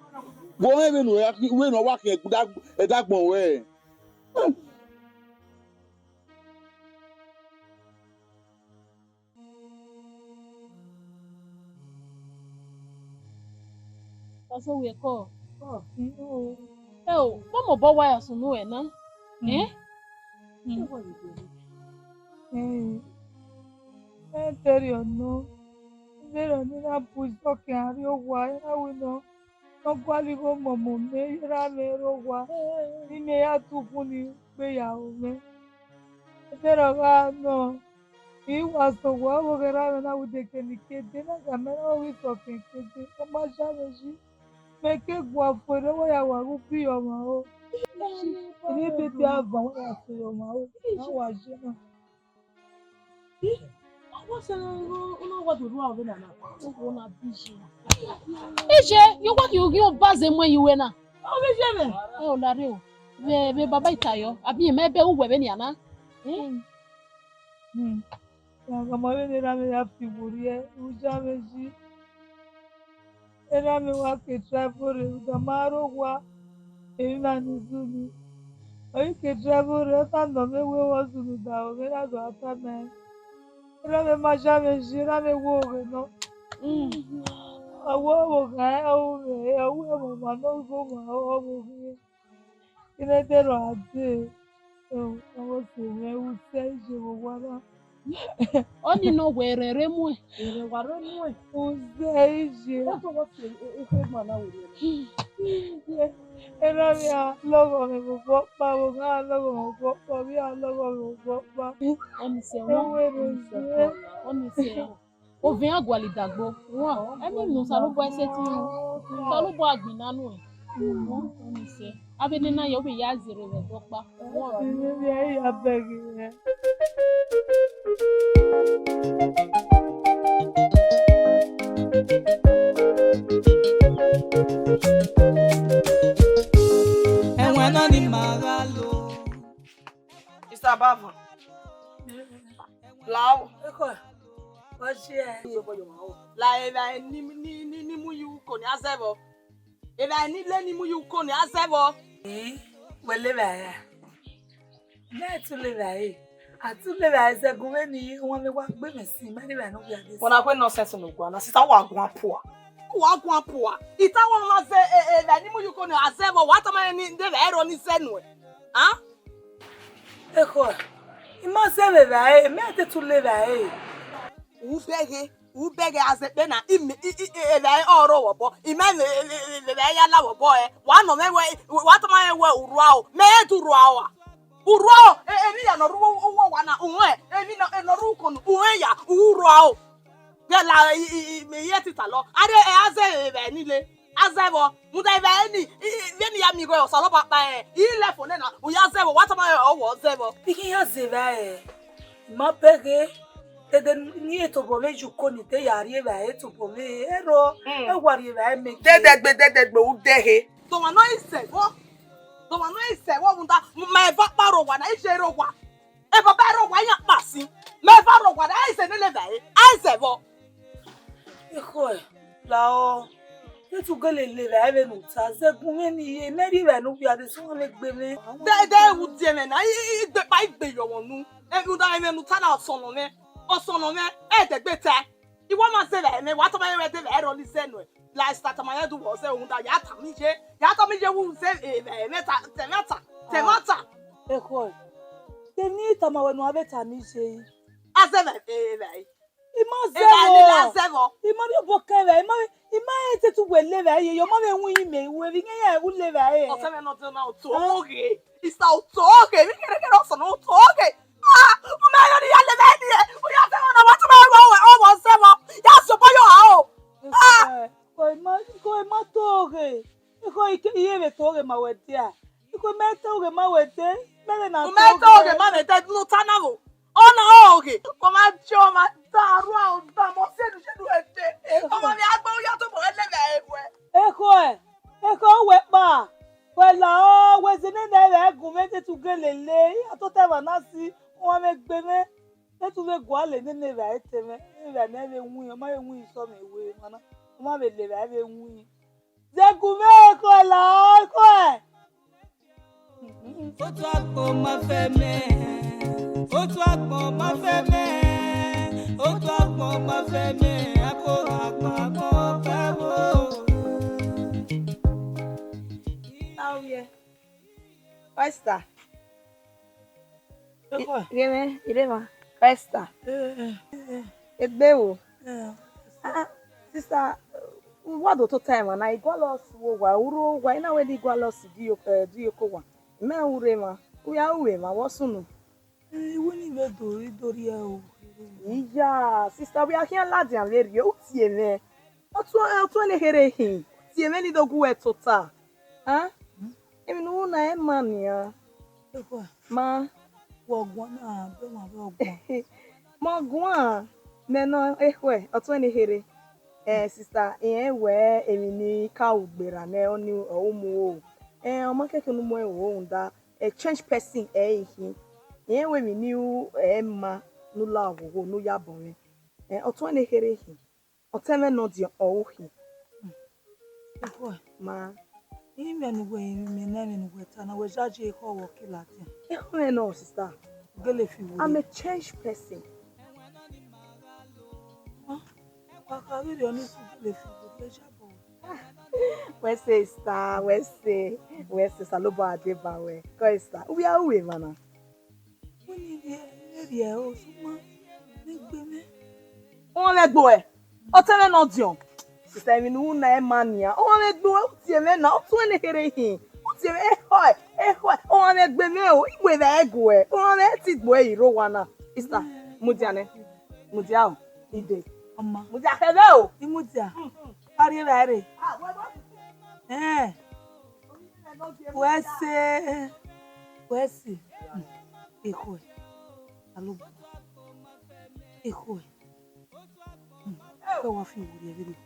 B: wọ́n ẹ̀mí nù ìwé náà wà kí ẹ̀dàgbọ̀n wẹ̀.
D: OTASOWIE ko. Como bo wa ya sunu e na?
A: Tere no. Tere ni na puso que ario wa na wino. No kwali go momo me ra me ro wa. Ni me ya tu kuni pe ya o me. Tere ga no. Iwa so wa wo ra me na ude ke ni ke de na ga me na wi so ke de. O ma sha me ji. Me ke gwa fore wo ya wa ru bi o ma o. Ni be ti ava wo ya so o ma o. Na wa je na.
D: Ije, yo kwa ki ogi o baze mwen yiwe na. O be jeme. O la re o. Be baba itayo. Abi me be uwe be ni ana.
A: Ya kama we ra me ya fi wori e. U ja me ji. Era me wa ke travel da maro wa. E na ni zulu. Oyi ke travel ta no me we wo zulu da o me na do ata me. Era me ma ja me ji ra me wo re no. Awo ga o me awo mo ma no go ma o mo ni. Ine te ro ade. O se me u se je wo wa na.
D: Oni no were re mu e.
A: O se je. Era me a logo me go pa wo ga logo me go pa mi a logo me go pa.
D: Oni se won. Oni se. O vin agwali dagbo. Won. Emi nu sa lo bo ese ti o. Sa lo bo agbin nanu e. Oni se. Abene na yo be ya zere we do pa. Won.
A: Ni ya begi.
C: Enwena ni magalo.
F: Isa baba. Lao.
C: Oje.
F: La eva ni mu yu ko ni azebo. Eva ni le ni mu yu ko ni azebo.
C: Wele ba ya. Na tu le ba e. Atule ba ese gumeni won me wa gbe me sin many ba no be ade.
F: When I went nonsense no go na sister wa go poa. Wa go poa. Ita won ma say na ni mu you ko na asebo what am I ni de ero ni se no. Ah?
C: Eko. Ima se be ba me ate tule ba
F: Who beg as a pena oro wobo ime ya la wobo one no me what am I urao me to ruawa urao emi ya no ruwo wana unwe emi no ruko no unwe ya urao ya la me yeti talo are aze be nile azebo muda be ni veni ya mi go so lo papa ile fo na uya zebo what am I owo zebo
C: pikin ya ze ba ma pege ede ni eto bo meju ko ni te yari ba eto bo me ero e wari ba me
F: dedegbe u dehe to wa no ise wo munda me va paro wa na ise ro wa e baba ro wa yan pasi me va ro wa na ise ni le ba ise bo
C: eko la o eto gele le ba be nu ta ze gun ni ye meri ba nu bi ade so le gbe me
F: de u die me na igbe pa igbe yo wonu e u da me nu ta na osono me de gbete iwo ma se le me wa to ma we de le ro ni se no la start ma ya du wo se ohun da ya ta mi je wu se temata
C: eko te ni ta ma we nu abeta mi se
F: azeme
C: ima
F: la
C: zero ima bi bo ke we ima ete tu we le we yo ma we wu yi me we bi ya wu le we
F: o se me no to na o to oge isa o to oge mi kere so no to oge o ma yo ni ya le be ni o ya se na wa to ma wo se mo ya so bo yo ha o
C: ko ma toge ko iye me toge ma we dia ko me toge ma we te me na
F: toge ma me te no tanavo ona oge o ma jo ma ta ru a o ta mo se du ete o ma mi agbo ya to bo le be
C: eko we pa we la o we se ne na gun me te tu gelele ya to te ba na si won me gbe me te tu we gwa le ne ba ete me ba na be wu o ma be wu so me we mana o ma be le ba be wu ze gun me ko la ko otu akpo ma fe me otu akpo ma fe me otu akpo ma fe me akpo mo fe wo
H: Questa. Irema. Questa. E bevo. Sister, what do to time na igualos wo wa uro wa ina we di igualos di yoko wa. Me urema. Uya uwe ma wosunu.
C: Iwo ni be dori o.
H: Iya, sister we akin ladi an leri o tie me. Otu ne here hin. Tie me ni dogu etota. Ah? Emi no na e mania. Ma
C: Wogwa na be ma be ogwa.
H: ma gwa me no ehwe otu ne here. Sister we emi ni ka ugbera na oni omu o. O ma keke no mo e wo nda a change person hin. We mi ni ma no la wo no ya bonwe. Otu ne here hin. Oteme no di o hin. Ma
C: Ime nu we me na me nu ta na we jaje ko wo kilati.
H: No, sister.
C: Gele fi wo.
H: I'm a changed person.
C: Ka ri oni su gele fi wo le jabo.
H: We say star, we say salobo adeba we. Ko star. We are we mana.
C: Woni eri o suma ni gbe me.
H: O le gbo e. O tele no dion. Sister mi nu na e mania. O le gbo o tie me na o tu ne kere hin. O tie me ehoi. O le gbe me o igwe da ego e. O le ti gbo e iro wana. Sister, mudiane. Mudiao. Ide.
C: Amma.
H: Mudia kebe o.
C: Imudia. Ari bare. Wese. Eko. Alo. Eko. Ko wa fi wuri e bi.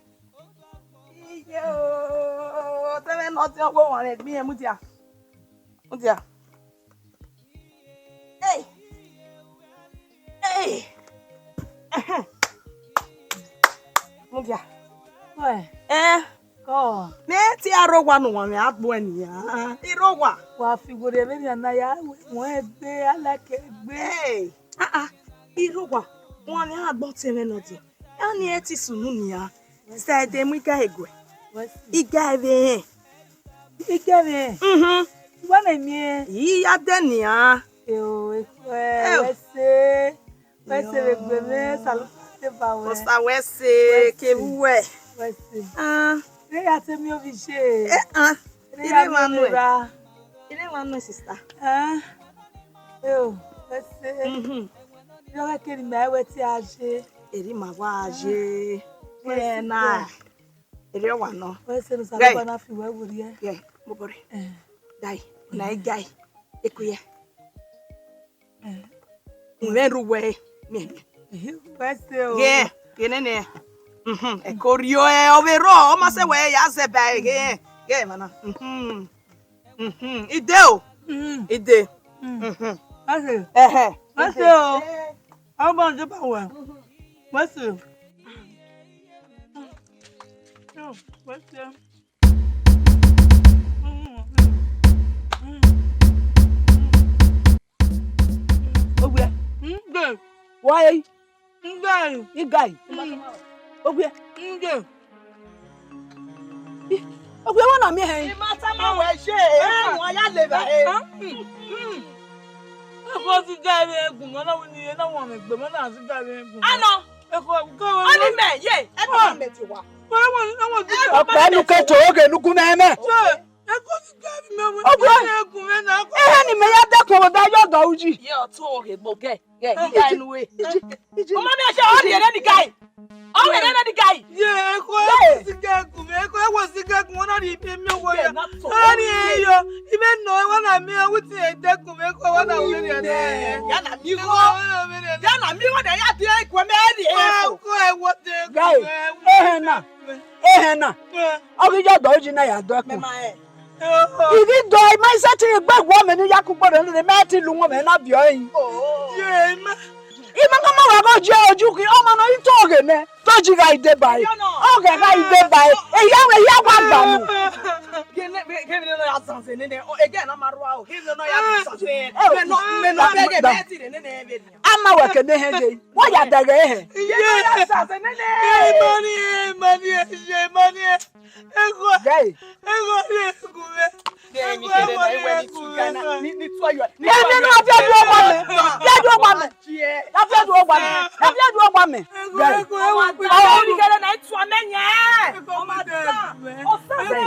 H: Yo, tell not to go on it. Me and Mudia. Hey. Mudia.
C: Why? Go.
H: Me ti arogwa no wan me agbo ani ya. Irogwa.
C: Wa fi wuri e bi na ya mo e gbe alake gbe.
H: Hey. Irugwa, one ya gbọ́ tẹ̀mẹ́ náà di. Ya ni ẹ ti sùn nù nìyà. Ṣé mú ìgá ẹ̀gọ́ ẹ̀? Ìgá ẹ̀bẹ̀ ẹ̀.
C: Wọ́n lè mi ẹ́.
H: Yìí yá dẹ́ nìyà.
C: Wẹ́sẹ̀ lè gbé mi sàlùfẹ́ bá wẹ̀.
H: Kọ̀sà wẹ́sẹ̀ kéwúwẹ̀.
C: Wẹ́sẹ̀. Ilé ya tẹ́ mi ò fi ṣe.
H: Ilé wa nù ẹ̀. Ilé wa nù ẹ̀ sista.
C: Wẹ́sẹ̀. Yọ̀rọ̀ kiri mẹ́ ẹ̀wẹ̀ tí a ṣe.
H: Eri ma wa je. Na. Eri wa no.
C: Wẹ́sẹ̀ ló sàlùfẹ́ náà fi wẹ́ wòrí ẹ̀.
H: Ye, mo bore. Dai, na igai. Ekuye. Nweru we.
C: Wẹ́sẹ̀ o.
H: Ye, kenene. Ekorio overo, o ma se we ya se ba ge. Ge mana. Ide o. Ide.
C: Wẹ́sẹ̀.
H: Wẹ́sẹ̀
C: o. Àwọn bá ń jẹ́ bá wẹ̀. Wẹ́sẹ̀. Wẹ́sẹ̀. Ogbe. Nge.
G: Why?
C: Nge.
G: You guy. Ogbe.
C: Nge.
G: Ogbe wọn na mi hen.
H: Imata ma we se e won ya le ba e.
C: Eko ti jare egun mo na wo ni na won me gbe mo na ti jare egun.
H: Ano.
C: Eko ko.
H: Oni me ye, e ko me ti wa.
C: Wọ́n ti jẹ́
G: Ọ̀pẹ ẹnu kẹtọ oge nugu mẹ́mẹ́.
C: ẹ̀kọ́ ti jẹ́ mi mọ́
G: Ogbe.
C: ẹ̀gùn mi náà.
G: Ehe ni me ya dẹ́kun ọ̀dà yọ̀gà uji.
H: Ye o to oge mo ge. Ge, iga enu we. O ma me se o ri ere ni guy. O ri ere ni guy.
C: Yẹ ẹ̀kọ́ ti jẹ́ ẹ̀gùn mi ẹ̀kọ́ ẹ̀wọ̀ sí gẹ̀gùn wọn náà rí ibi mi wọ yẹ. Lórí ẹ̀yọ ibi nà wọn náà mi ọwọ́ ti ẹ̀dẹ́kùn mi ẹ̀kọ́ wọn náà wọlé ẹ̀ náà.
H: Yana mi wo. Yana mi wo de ya ti e ko me ri e.
C: Ẹ̀kọ́ ẹ̀wọ̀ ti
G: Guy. Ehe na. Ọ̀gbìn yọ̀gà uji na ya dẹ́kun.
H: Ma e.
G: Ìdí dọ̀ ẹ̀ máa ń sẹ́tì gbẹ̀gbọ́ mi ní yakubọ̀ rẹ̀ ní mẹ́tì lu wọn mẹ́ náà bíọ́ yìí.
C: Yẹ ma.
G: Ìmọ̀ kan máa wà kó jẹ́ ojú kí ọmọ náà yìí tó ògè mẹ́ tó jí ka ìdè báyìí. Ọ̀gẹ̀ ka ìdè báyìí. Èyí àwọn àgbà nù.
H: Give no ya sanse nene. Again na marwa o. Give no ya sanse. Me no bege beti nene be.
G: Ama wẹ̀ kéde hẹ́ jẹ́ yìí. Wọ́n yà dẹ̀gẹ̀ ẹ̀hẹ̀.
H: Ya sanse nene.
C: Mani. Ẹ̀kọ́.
G: Guy.
C: Ẹ̀kọ́ lè gùn mi.
H: Ni kere na iwe ni tugana. Ni twayo.
G: Yẹ nínú ọjọ́ ìlú ọgbà mi. Yẹ́dú ọgbà mi. Yẹ́dú ọgbà mi. Yẹ́dú ọgbà mi. Guy.
H: Àwọn ni kere na itu amenye. O ma ta. O sa be.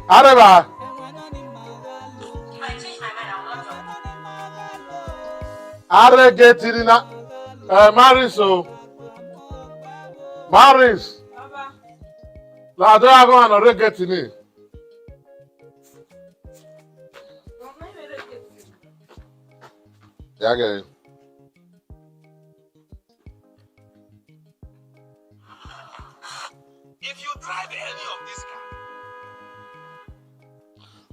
I: Areba. Are getting na Mariso. Maris. La doya go and already get in it. Yeah, get it.
J: If you drive any of this car.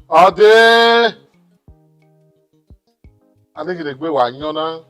I: All day. I think it's a great one, you know.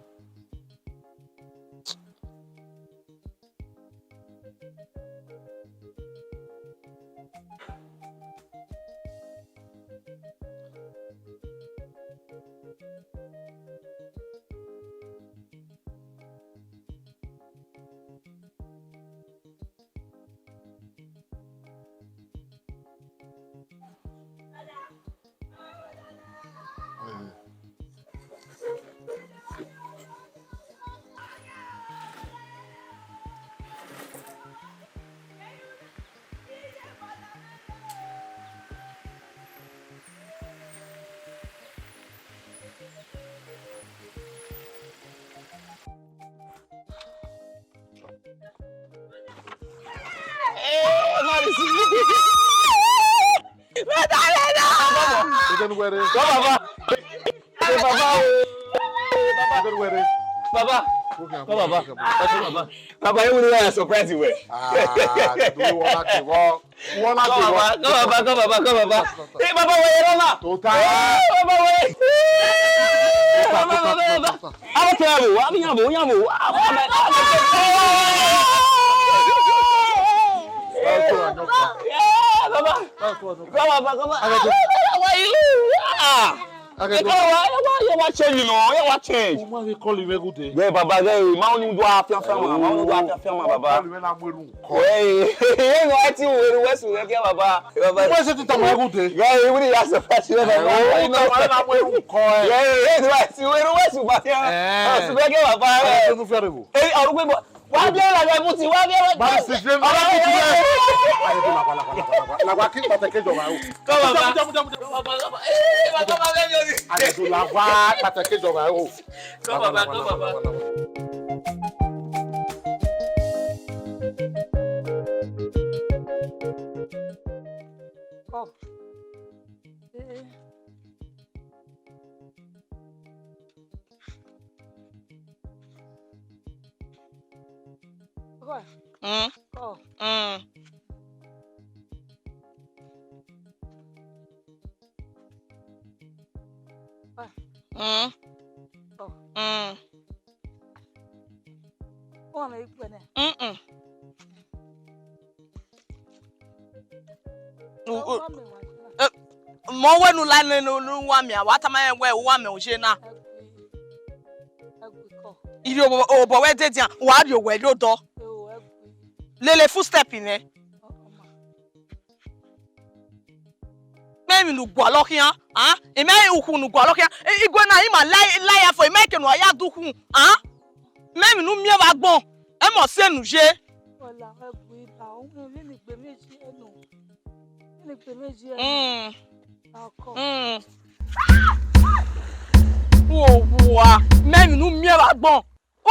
J: Baba, you will not surprise you.
I: Hey,
J: Baba, wait, you watch change, you know. You watch change.
I: Who call you good day?
J: Yeah, Baba, hey, Maunu do have your family. Maunu do have your family, Baba. Hey, you know I think we West we get Baba.
I: Where's it to my good day?
J: Yeah, you will ask the first. You know,
I: I will call.
J: yeah, right. You will West we get. So we get Baba. Hey, I will go. Why be like that? Put why be like that?
I: La waki pateke jo ma o.
J: Come
I: La wa pateke jo ma o.
K: Mo wenu line no wa mi awata ma we wa me o je na iri obo we dedian wa ri o we lo do lele full step in e me nu gwa lokian e me ukwu nu gwa lokian igwe na ima lie for e me ke no ya duku me nu mie wa gbon e mo se nu je
C: wala ebu ita ohun ni gbe meji enu ni gbe meji ako
K: wa me nu mie wa gbon o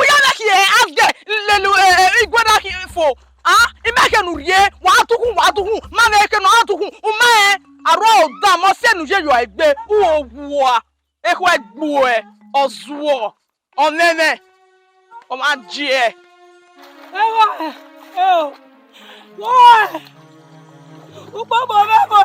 K: ya na ki e afde lelu igwe na ki fo imeke nu rie wa tukun ma na eke no atukun o ma aro da mo se nu je yo egbe wa e ko egbu e ozuo onene o ma ji e
C: o baba me go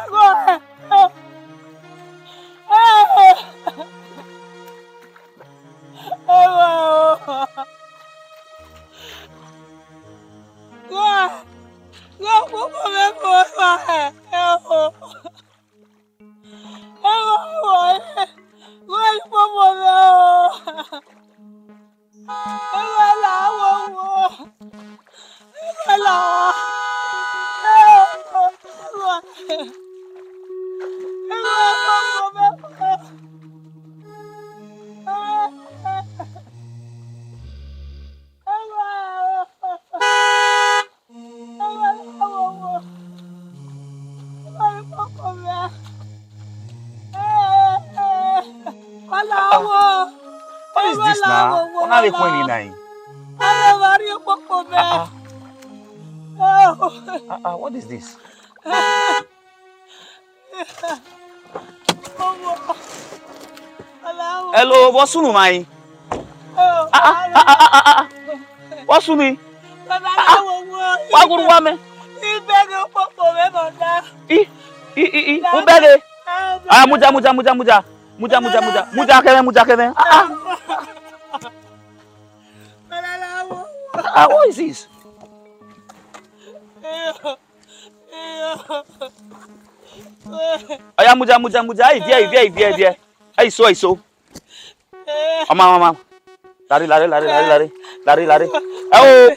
J: What is this now? What are you going in? What is this? Hello, what's sunu mai? What's sunu? What good woman? Ubede. Muja keve. What is this? Aya muja. Ivia. Ai so. Mama. Lari. Oh,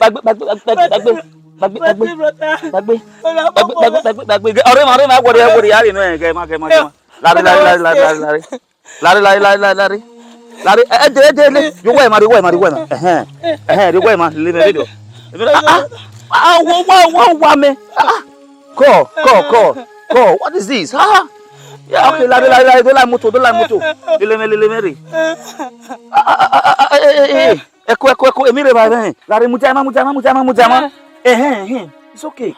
J: bagbe. Ore ma gori yari no ge ma. Lari. Ede. You go ma. Leave video. Wow, me. Call. What is this? Yeah, okay, lari. Don't like moto. Lele. Eko. Emire ba ben. Lari mujama. It's okay.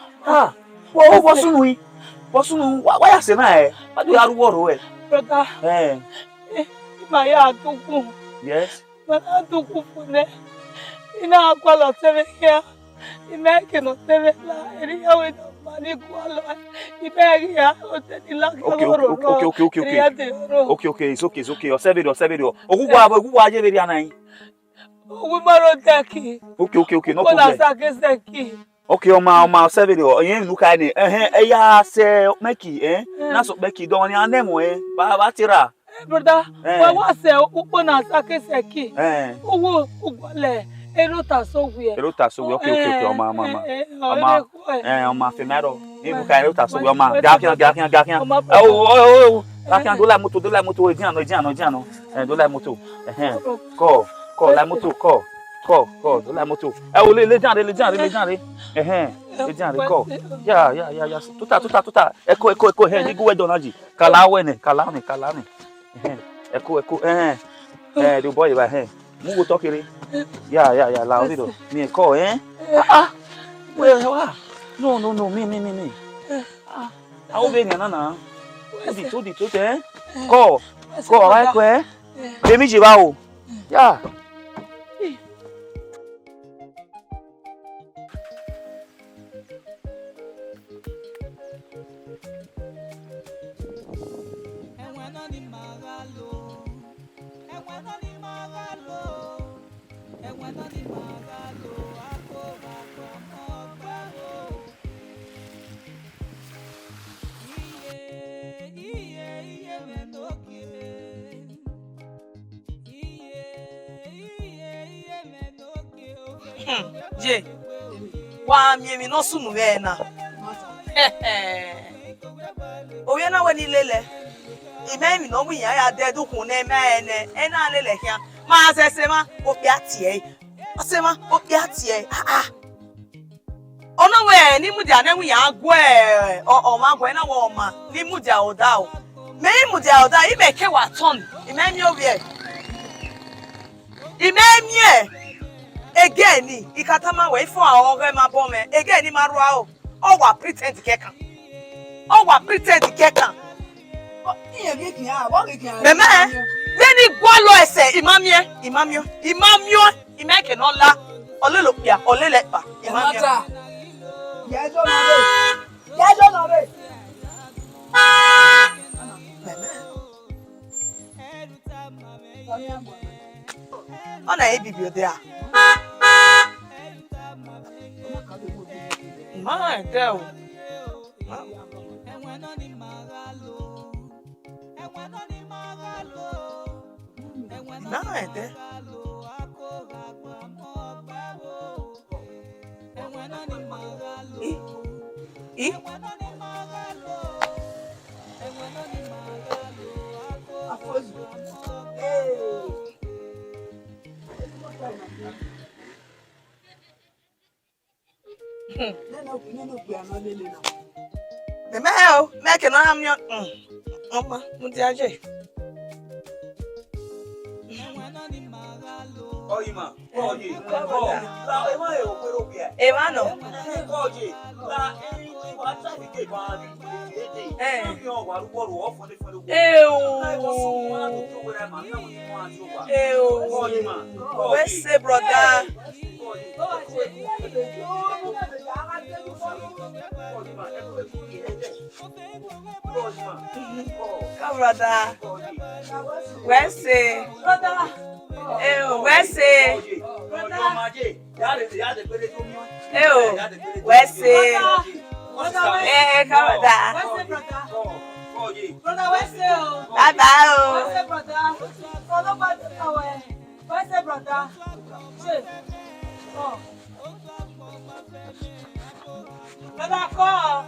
J: What's sunu? Why you say na eh? What do you have woro eh?
C: Brother. Maya atuku.
J: Yes.
C: But atuku fune. Ina akwala tebe here. Ina keno tebe la. Ina we no mani kwala. Ina ya oteni la.
J: Okay. It's okay. Osebero. Ogugwa aje beri anan.
C: Ogumaro taki.
J: Okay. No
C: Kola
J: problem.
C: sake seki.
J: Okay, oma osebero. Yen nuka ni. Eya se meki na so meki don ni anemo ba tira.
C: Brother, wa se ukpona sake seki. Owo ugole. OTASOWIE.
J: Okay. Oma femero. Ibu kai OTASOWIE oma. Gakian. Oh. Gakian do la moto ediano. Do la moto. Call la moto. Call do la moto. Le jare. Ediano call. Yeah. Tuta. Eko ni go donaji. Kalane. Eko. The boy ba Mungu tokiri. Yeah, la audido. Me call, Where wa? No, me. How be na. Odi, Call, right kwe. Demi jiba o. Yeah.
K: Je. Wa mi no sunu we na. Oye na we ni lele. Ime mi no mu ya de dukun na eme na lele hia. Ma sese ma obi atie. Osema obi atie. Ona we ni mu dia na mu ya gwe o ma gwe na wo ma ni mu dia oda o. Me mu dia oda ime ke wa ton. Ime mi obi e. Ime mi again ni ikatama we fun awon ogre ma bo me again ni marua o wa pretend kekan iye gekin wa gekin meme leni gwalo ese imamio imeke no la olelopia olelepa imamio yejo no re meme ona ebibi ode a my girl. Make no am your Mama, Mudiaje.
H: Where's the brother? Come, brother. Where's the brother? Where's the where's the come, brother. Brother, where's the bye bye. Where's the brother? Where's the brother? Oh. Brother, call.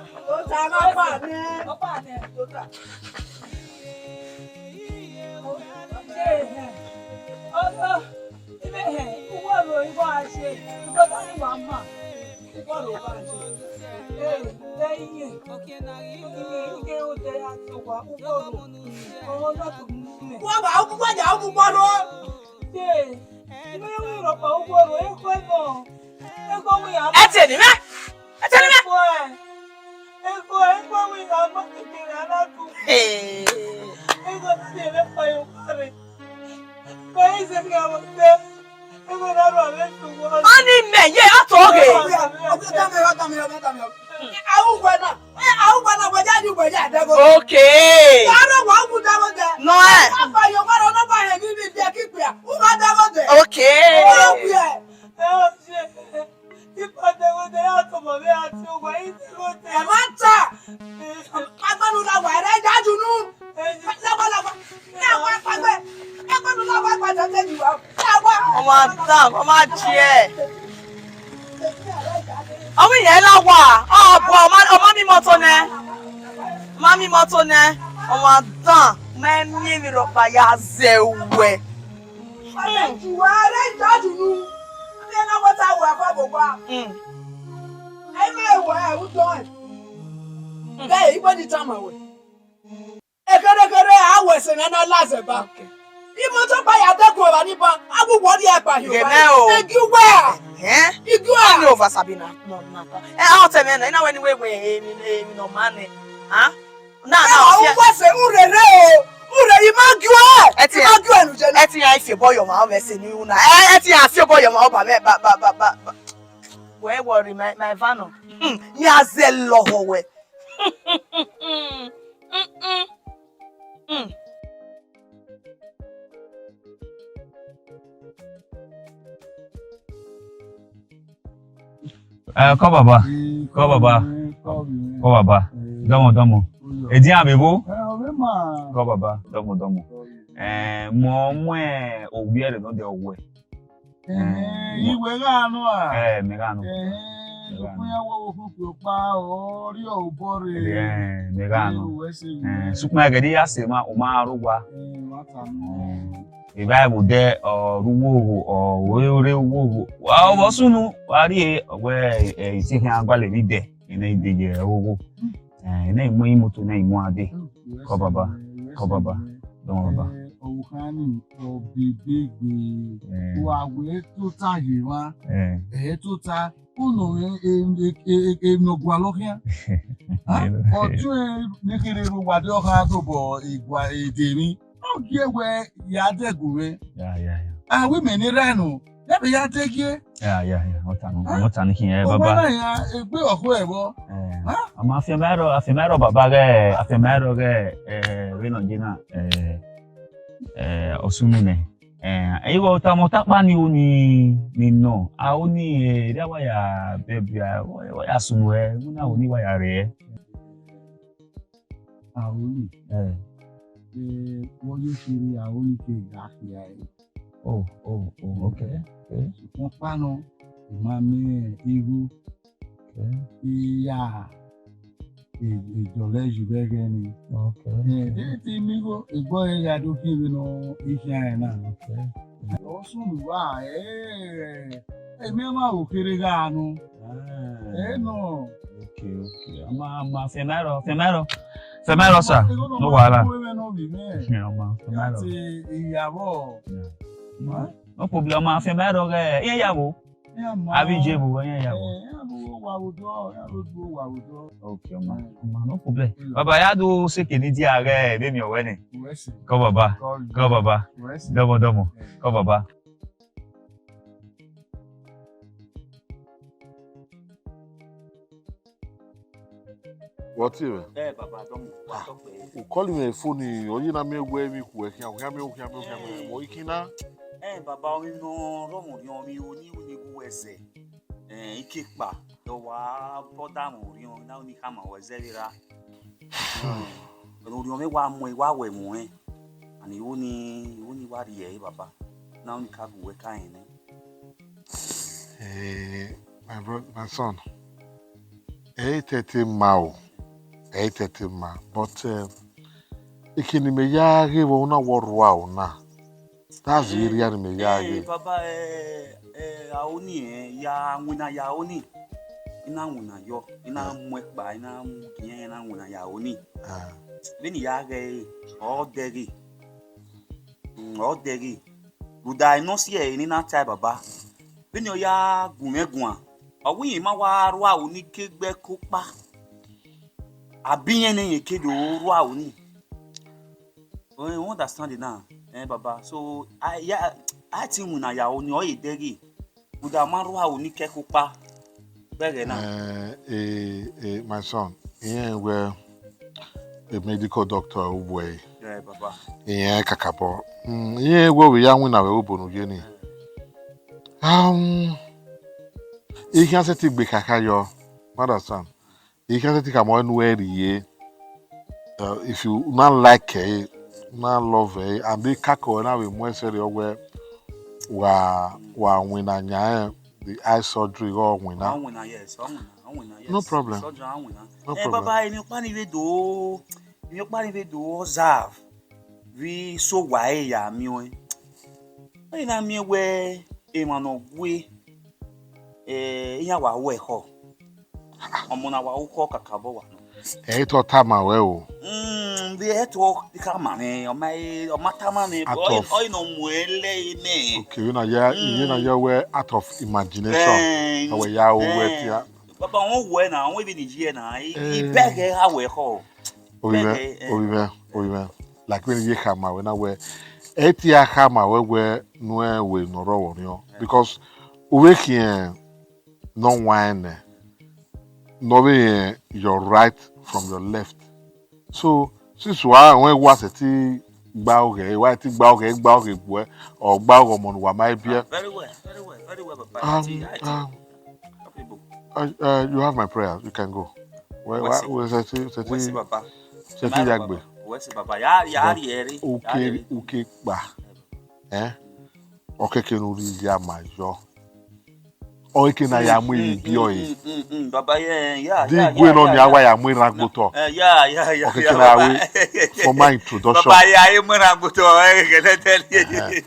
H: Okay. No. Okay. Mami motone, on va dans, même mi ropa ya zewe. Where worry my vano? Ya zello howe.
J: Ko baba. Domo. Edi abebo? Ko baba, domo. Mo obiere no de owe.
B: Iwe ga no a.
J: Me ga no.
B: Okunya wo fufu pa ori o bore.
J: Me ga no. Sukuma gadi asema o ma arugwa. Bible de ruwo o we wo. Wa wo sunu wari we iti hin agbale ni de ina ideje owo. Na imo imoto na imo ade. Ko baba. Don baba.
B: Ohani obibigbe wa we to ta yiwa. To ta uno no gwa lohia. Oju ni kiri ru wa de o ha to bo igwa edemi. We ya deguwe. Yeah. We many rano. Never ya take ye.
J: Yeah. What an here, Baba.
B: We are whoever.
J: I'm a femero, Baba, a femero, Renogina, Osumune. I will tamotapani ni no. I only there were baby, as soon where only why are here.
B: What you see, I only take
J: Oh, okay.
B: Pano, Mammy, Igu, yeah, Jolage Begani. Okay. Migo, a boy, I do give no Ishana. Okay. Also, why, a mema who Kirigano. No. Okay. I'm Femero, sir. No, wala.
J: No problem, ma fe ba do ge. Yen yabo. Abi jebu yen yabo. Okay, ma. No problem. Baba ya do se ke ni di are be mi owe ni. Ko baba. Ko baba. Domo. Ko baba.
L: What's it?
J: Baba, domo.
L: You call me a phone, you na me where me working. Mo ikina.
J: Baba, we no romo mi oni go ese. Ikekpa. Do wa poda mo ri on na oni kama wezerira. Ori o me wa mo wa we mo and oni Uwadiae baba. Na oni ka go we kan
L: My son. 8:30 mao. 8:30 ma. But ikini me yage wo na worwa na. That's the area ni me yage.
J: Baba aoni ya nwina ya oni. Ina nwina yo, ina mwekpa, ina mkiyen ina nwina ya oni. Beni yage all degi. Buda no see ni na tai baba. Beni o ya gumegun. Owi ma wa ro a oni kegbe kopa. Abiyen ni kedo ro a oni. You understand it now, Baba. So I think when I oni o degi. Buda ma ro a oni ke kopa. Bege na.
L: My son, here where a medical doctor Uwadiae.
J: Yeah, Baba.
L: Yeah, kakabo. Yeah, where we are when I will open again. You can say take kakayo, understand? You can say take a more anywhere here. If you not like it, not love it, and be kako na we more serious where wa when the eye surgery or when
J: Yes.
L: no problem. No problem.
J: Baba, you plan do observe. We so why ya mi o. Na mi we e ma no gwe iya wa we ho. Omo na wa uko kakabo wa.
L: To tama we o.
J: The to kama ne o matama ne o no muele ne.
L: Okay, you know we out of imagination. So we ya o we tia.
J: Baba won we na won be Nigerian na. I beg ha we ho.
L: Oyiwe. Like when you come when I we etia hama we no we no ro won because we can no wine no be your right from your left. So since when was it gba oge boy or gba ogo mo wa mai bia.
J: Very well, Baba.
L: You have my prayers. You can go. Where Baba? Yagbe.
J: Baba. Ya
L: Okay, ba. Okay, can uri ya majo. O ike na ya mu ibi oyi.
J: Baba, yeah.
L: Di gwe no ni awa ya mu iragboto.
J: Yeah.
L: Okay, can I wait for my introduction?
J: Baba, yeah, mu iragboto.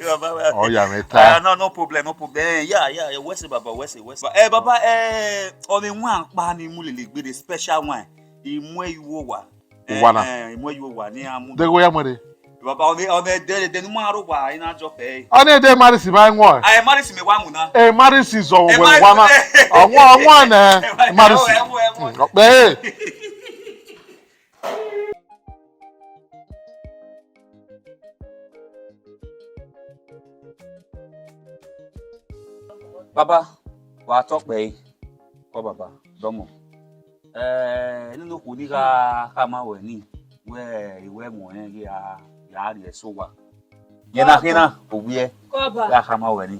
J: Baba.
L: Oh, yeah, meta.
J: No problem. Yeah. Where's Baba? Baba, only one pa ni mu lele gbe the special one. Imwe iwo wa. Imwe iwo wa ni amu.
L: De go ya mo de.
J: Baba, on the nu ma ro wa ina jo pe.
L: On e de marry si mai won.
J: I marry si me wa mu na.
L: Marry si zo we wa na. Awon marry si. Pe.
J: Baba, wa talk pe. Ko baba, domo. Nínú kò ní ká máa wẹ̀ ní ìwé mọ̀ ẹ́ kí a rí ẹ̀ sọ wà. Yẹn náà kí náà kò wí ẹ́ kí a máa wẹ̀ ní.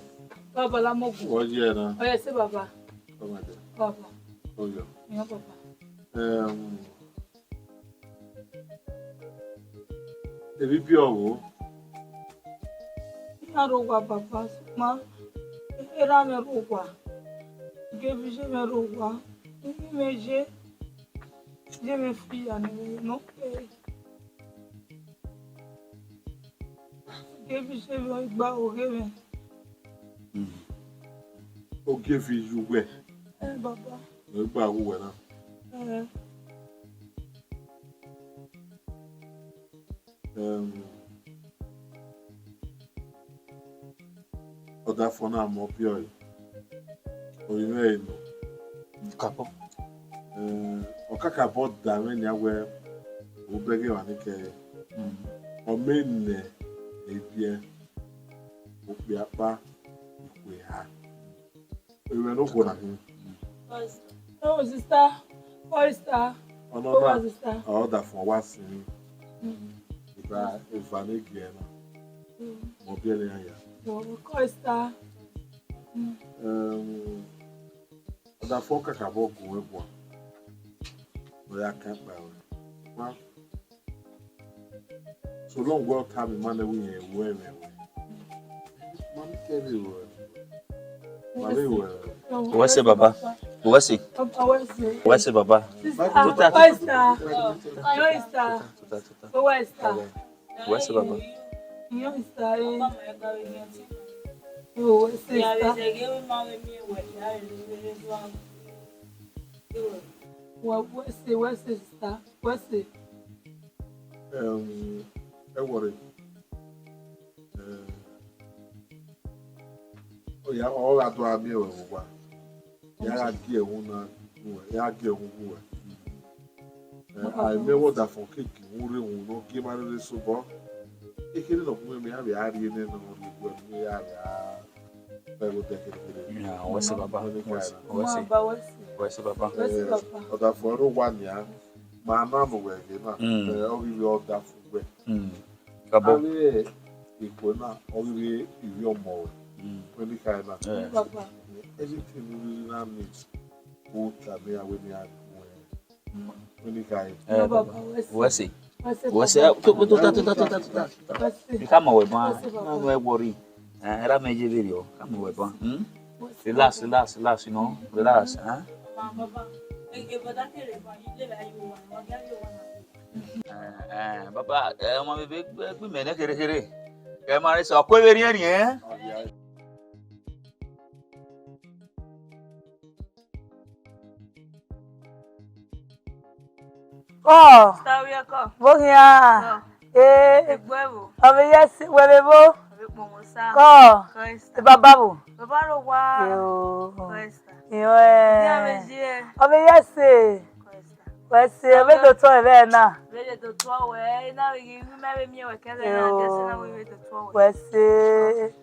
C: Baba la mo gun.
L: Wọ́n yẹ náà.
C: Ọyẹ sí baba. Baba.
L: Oyo.
C: Ìyá baba.
L: Ebi bí ọ̀wọ́.
C: Ìyá rògbà baba ma. Ìyá mi rògbà. Gẹ́bí ṣe mi rògbà. Ìyá mi ṣe. Je me fie à nous, non? Je vais gba oge me.
L: O give you we.
C: Baba.
L: O gba wo we na. Other for now, more pure. Oye, no.
J: Capo.
L: Okaka bought that when you were Ubegi Wanike. Or men, a beer, Upiapa, we had. We were not going to him.
C: Oh, sister. Oh, sister.
L: Oh, no, sister. Order for what's in if I need again. Mobile,
C: Oh, sister.
L: Other folk are about going one. But I can't buy it. So long well time money we were. Money carry well.
J: What's it, Baba? What's it? What's it, Baba? What's it, Baba?
C: What's sister? What's it?
L: Worry. Oh, yeah, all that will be over. Yeah, I get one. Yeah, I get one. I remember that for cake, we will not give out the super. If you don't know me, I have a in
J: Yeah, what's it, Baba? What's it, Baba?
L: Other for 1 year, my number will be all that for
J: Cabo.
L: Equal now, only your more. When you can everything we now needs. Water, me away me out. When you can.
J: What's it? What's it? Come away, man. No worry. I made a video. Come away, man. Relax, you know. Relax, huh? Baba, my big men, here. Come on, it's a query, eh?
C: Oh, Bogia. Yes, wherever. Oh, the Bababu. Yes, let's see a little toy there now. Let's see.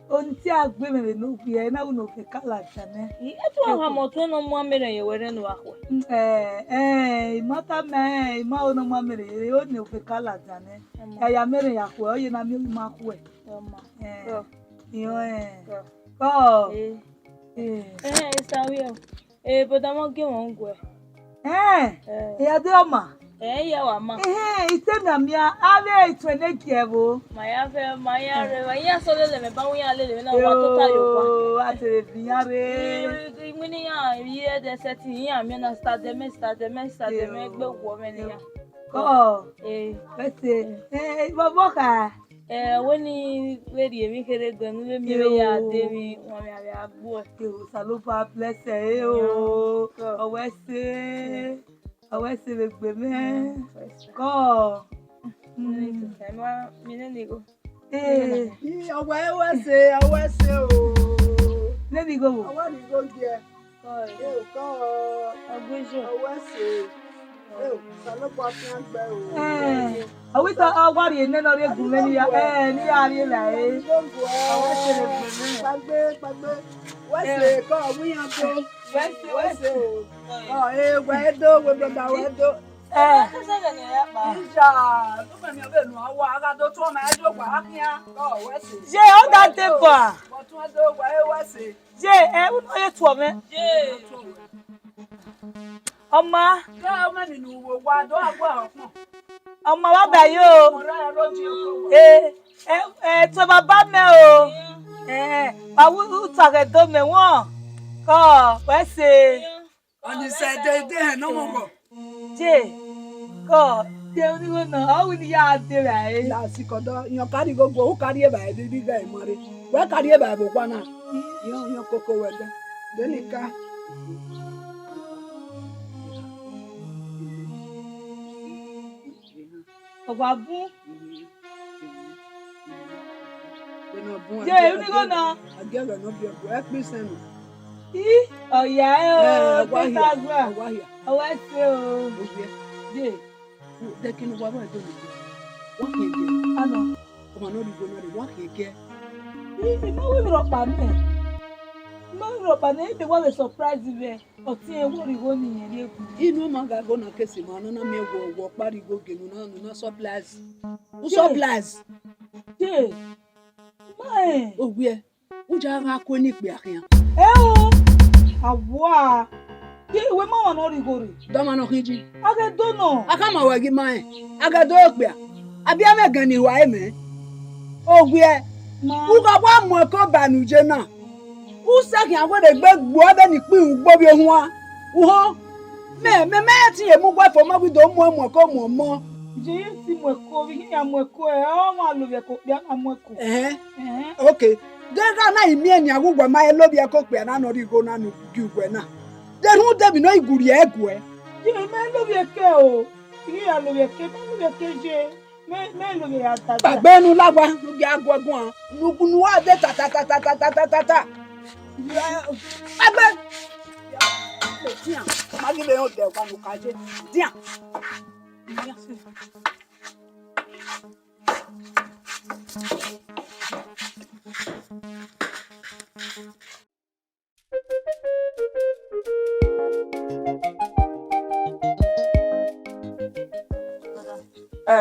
C: Onti agbe me no bia na uno ke kala chane.
H: Eto ha moto no mo amere ye were no akwo.
C: Mata me ma ono mo amere ye o ne ke kala chane. Ya mere ya kwo o ye na mi ma kwo e. Ko.
H: Sawi but am ge won gwe.
C: Ya de oma.
H: Ya wa ma.
C: Itemi amia ave itwene kiebo.
H: Maya re wa ya so le me ba won ya le na wa to ta yo kwa.
C: Atere biare.
H: Imuni ya ye de setting ya me na start them gbe wo me ni ya.
C: Ko. Let's say. Baboka.
H: Woni we di emi kere gan le mi ya de mi won mi ave agbo.
C: Salopa bless I was saying, women. Go. Let me go. I want to go here. Go. I wish I was in another woman. Oma, Oma wa ba yo. To baba me o. Ba wu tage do me won. Ko, we say.
F: On the side dey no more.
C: Ko, dey only go no. How will ya dey right?
F: La sikodo, yon carry go who carry e ba dey big guy mari. We carry e ba bo kwa na. Yon koko weda. Delika.
C: Obabu.
G: Yeah,
C: You go now.
G: I get no be go help me send.
C: Oh yeah, oh,
G: why
C: that's
G: here?
C: right.
G: Why here?
C: Oh, I see. Oh,
G: Yeah. The king wa ba do me. What can get?
C: I know.
G: Come on, no go no. What can get?
C: You know we rock by me. No rock by me. They want to surprise you. But see, what you going in here?
G: You know man go na kesi man na me go work party go genu no supplies. Who supplies?
C: Yeah. My.
G: Oh where? Who ja ra ko ni pe akin?
C: Oh. Awa. Yeah, we ma wan ori gori.
G: Do ma no kiji.
C: Aga do no.
G: Aka ma wa gi mai. Aga do pe. Abi ame gan ni wa e me. Oh where? Who ga wa mo ko banuje na. Who sakin awo de gbe gbo be ni pin gbo bi ohun wa. Uho. Me ti e mu gwa fo ma bi do mo ko mo.
C: Je si mo ko bi ya mo ko e o ma lo be ko bia na mo ko.
G: Okay. Dega na imi eni agugwa ma elo bi ko pe na no ri go na no gugwe na. Den hu de bi no iguri egwe.
C: Je me lo bi ke o. Ki ya lo bi ke, ma lo bi ke je. Me lo bi ya ta.
G: Gbagbe nu lagwa lu bi agwagun. Nu wa de ta. Gbagbe. Tiens, ma gi be o de kwa nu ka je. Tiens. Merci.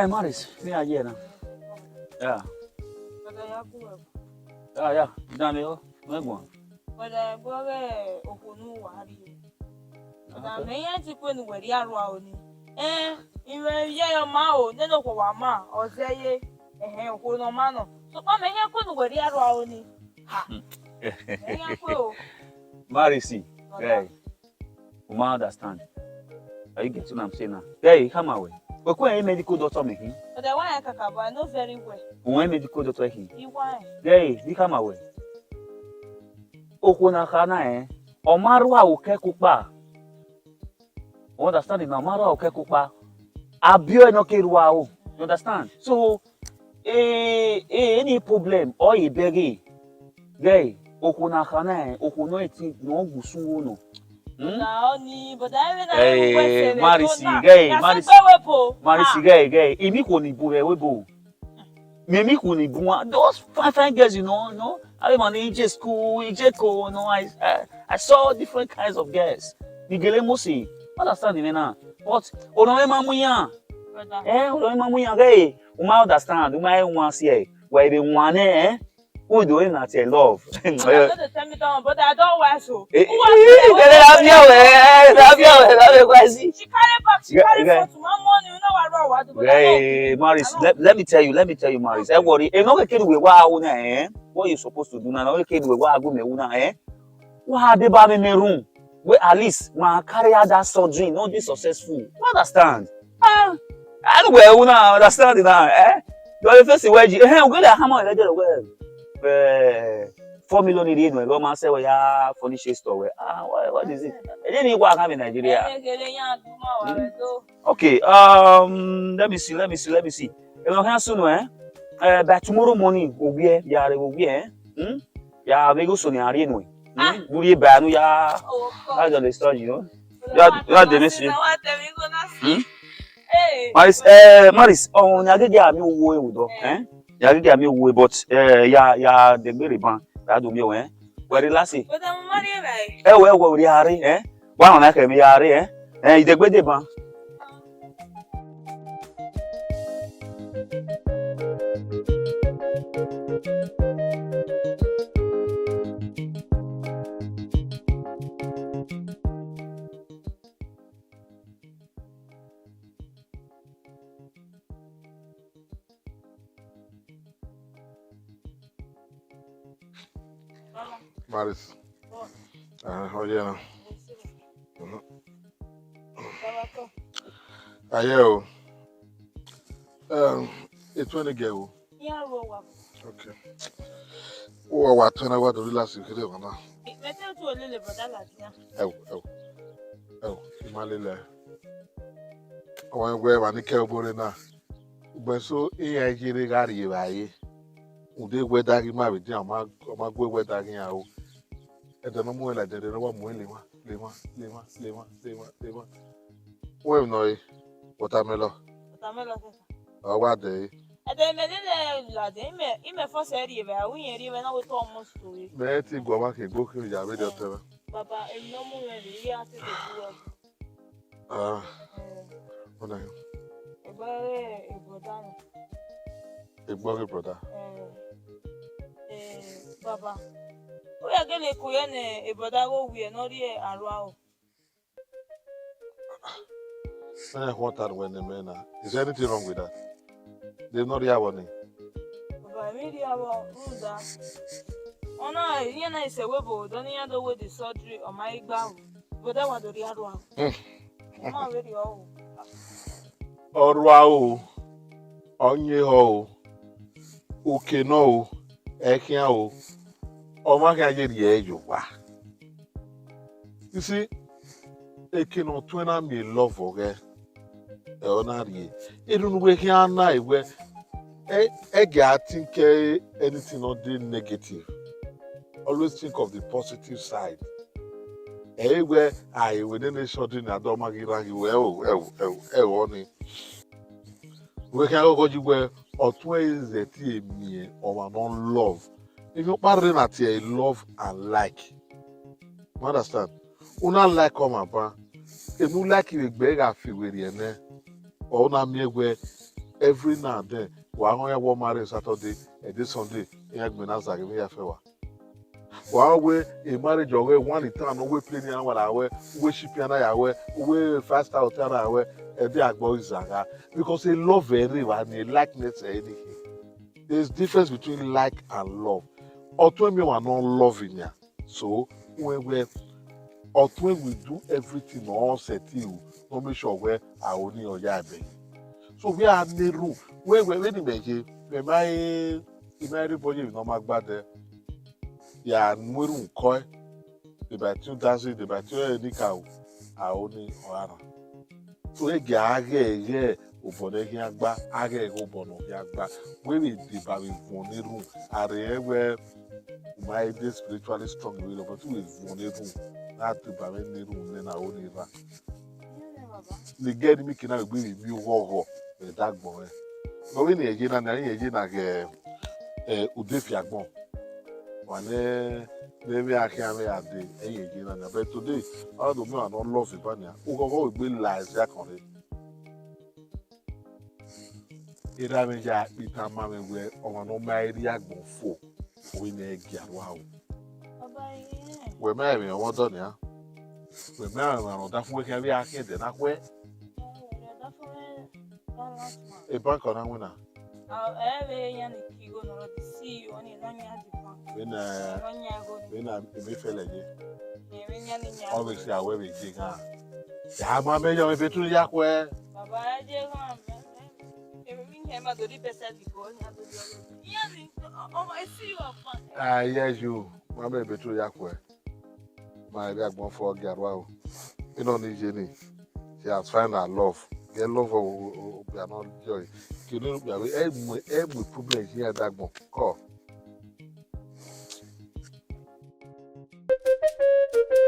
J: Maris, me here now. Yeah. Yeah. Daniel, no go.
H: But I go okunu wari. Na me yan ti ko ni weri aro a oni. Iwe ye yo ma o, ne no ko wa ma, o seye okunu ma no. So pa me yan ko ni weri aro a oni. Ha. Me yan ko.
J: Maris, hey. You must understand. Are you getting what I'm saying now? Hey, come away. But who medical doctor making?
H: But the one I kakabo, I know very well.
J: Who medical doctor he?
H: You why?
J: Hey, you come away. Okuna kana Omarwa uke kupa. You understand? Na Omarwa uke kupa. Abio no kerwa o. You understand? So, any problem or a begi. Hey, okuna kana okuno eti no gusu no.
H: Hey,
J: Marisi, gay. Imi ko ni bu webo. Mimi ko ni bu. Those fine girls, you know. I was in EJ school, EJ ko, I saw different kinds of girls. Ni gele mosi. Understand me now? But onowe mamuya. Onowe mamuya gay. Uma understand. Uma want see where they want who doing that your love?
H: Tell me down, but I don't want so. She carry back to my money. You know what?
J: Hey, Maris, let me tell you, Maris. I worry. No kid we what you supposed to do now? No kid we go me una What they ba me room? Where at least my carry out that surgery, not be successful. You understand? Anyway, una understand now, You are first way. We go there hammer well. 4 million in the go man say we are furniture store. What is it? Then you work in Nigeria. Okay, let me see. You know how soon by tomorrow morning we be Yeah, we go soon are anyway. We be no ya. I don't understand, you know. Yeah, the message. Maris, on ya mi wo ewo ya mi wo but ya de gbere ban ya do mi o we relax
H: But I'm married
J: we ri are wa na ka mi ya are ide gbede ban
L: Maris. Yeah. Ayo. It's when you go.
H: Yeah,
L: Okay. Oh, what when I want to relax you today, man.
H: Let's tell you a little brother like
L: Oh, Malila. I want to go and care about it now. But so I jere gari baye. Ude weda gi ma bi ama gwe weda gi ya o. E de no mo la de no mo lema. We no e watermelon.
H: Watermelon.
L: O wa de.
H: Ade me de la de me for se ri be awu yen ri be na we to almost to we.
L: Me ti go ma ke go ki ya be de tebe.
H: Baba e no mo re ri ya se de buwa.
L: Ah. Ona.
H: E bare e bodan.
L: Igbori brother.
H: Baba. O ya gele ku ye ne e boda go wi e no ri e arwa o.
L: What are when the is there anything wrong with that? They're not here warning.
H: Baba mi ri awo unda. Ona yen na ise webo don ya do we the surgery o ma igba o. Boda wa do ri arwa. Ma we ri o.
L: Orwa o. Onye ho. Oke no. Ekia o. Oma ka je ri ejo wa. You see, eke no twena me love oge. E ona ri. Irun we kia na iwe. I think anything not the negative. Always think of the positive side. Where I within a short in a domagira, well, we can go you where or twice the me or an on love. If you pardon at a love and like, you understand? Una like come up, if you like it, beg a few with you, or not me where every now and then. Wa ya wo marry Saturday and this Sunday ya gbe na za gbe ya fe wa we a marriage or one time no we play ni awon awe we ship na ya we fast out na awe e dey agbo izaga because a love very and a likeness anything. There's difference between like and love. Otwen me wa no loving ya. So when we do everything all set you no make sure we are only on ya be. So we are in the room. When everybody no mag bad. Yeah, Murum Koi, the Batu Dazi, the Batu Nikau, Aoni Oara. So a gage, Ubonegba, Age Obono Yagba, when we debavi one room, are where my spiritually strong will over two is one room, not to Baveni room, then I only va. The get me can I be you war. That boy. But when you get an Udefiagbon, one maybe I can't be at the again. But today, all the men are not love Ibania. Who will be lies back on it. It haven't yet become mammy where on no Mariagbon for when they get wow. We're married and what done, yeah? We're married and that's where can be a kid and that way. A bank on a winner. When I feel like always I will be dig her. Yeah, my major if it's too yak where. Yes, you. My baby too yak where. My back one for get wow. You don't need any. She has found her love. Get love or not joy. You know, every problem here that one. Call.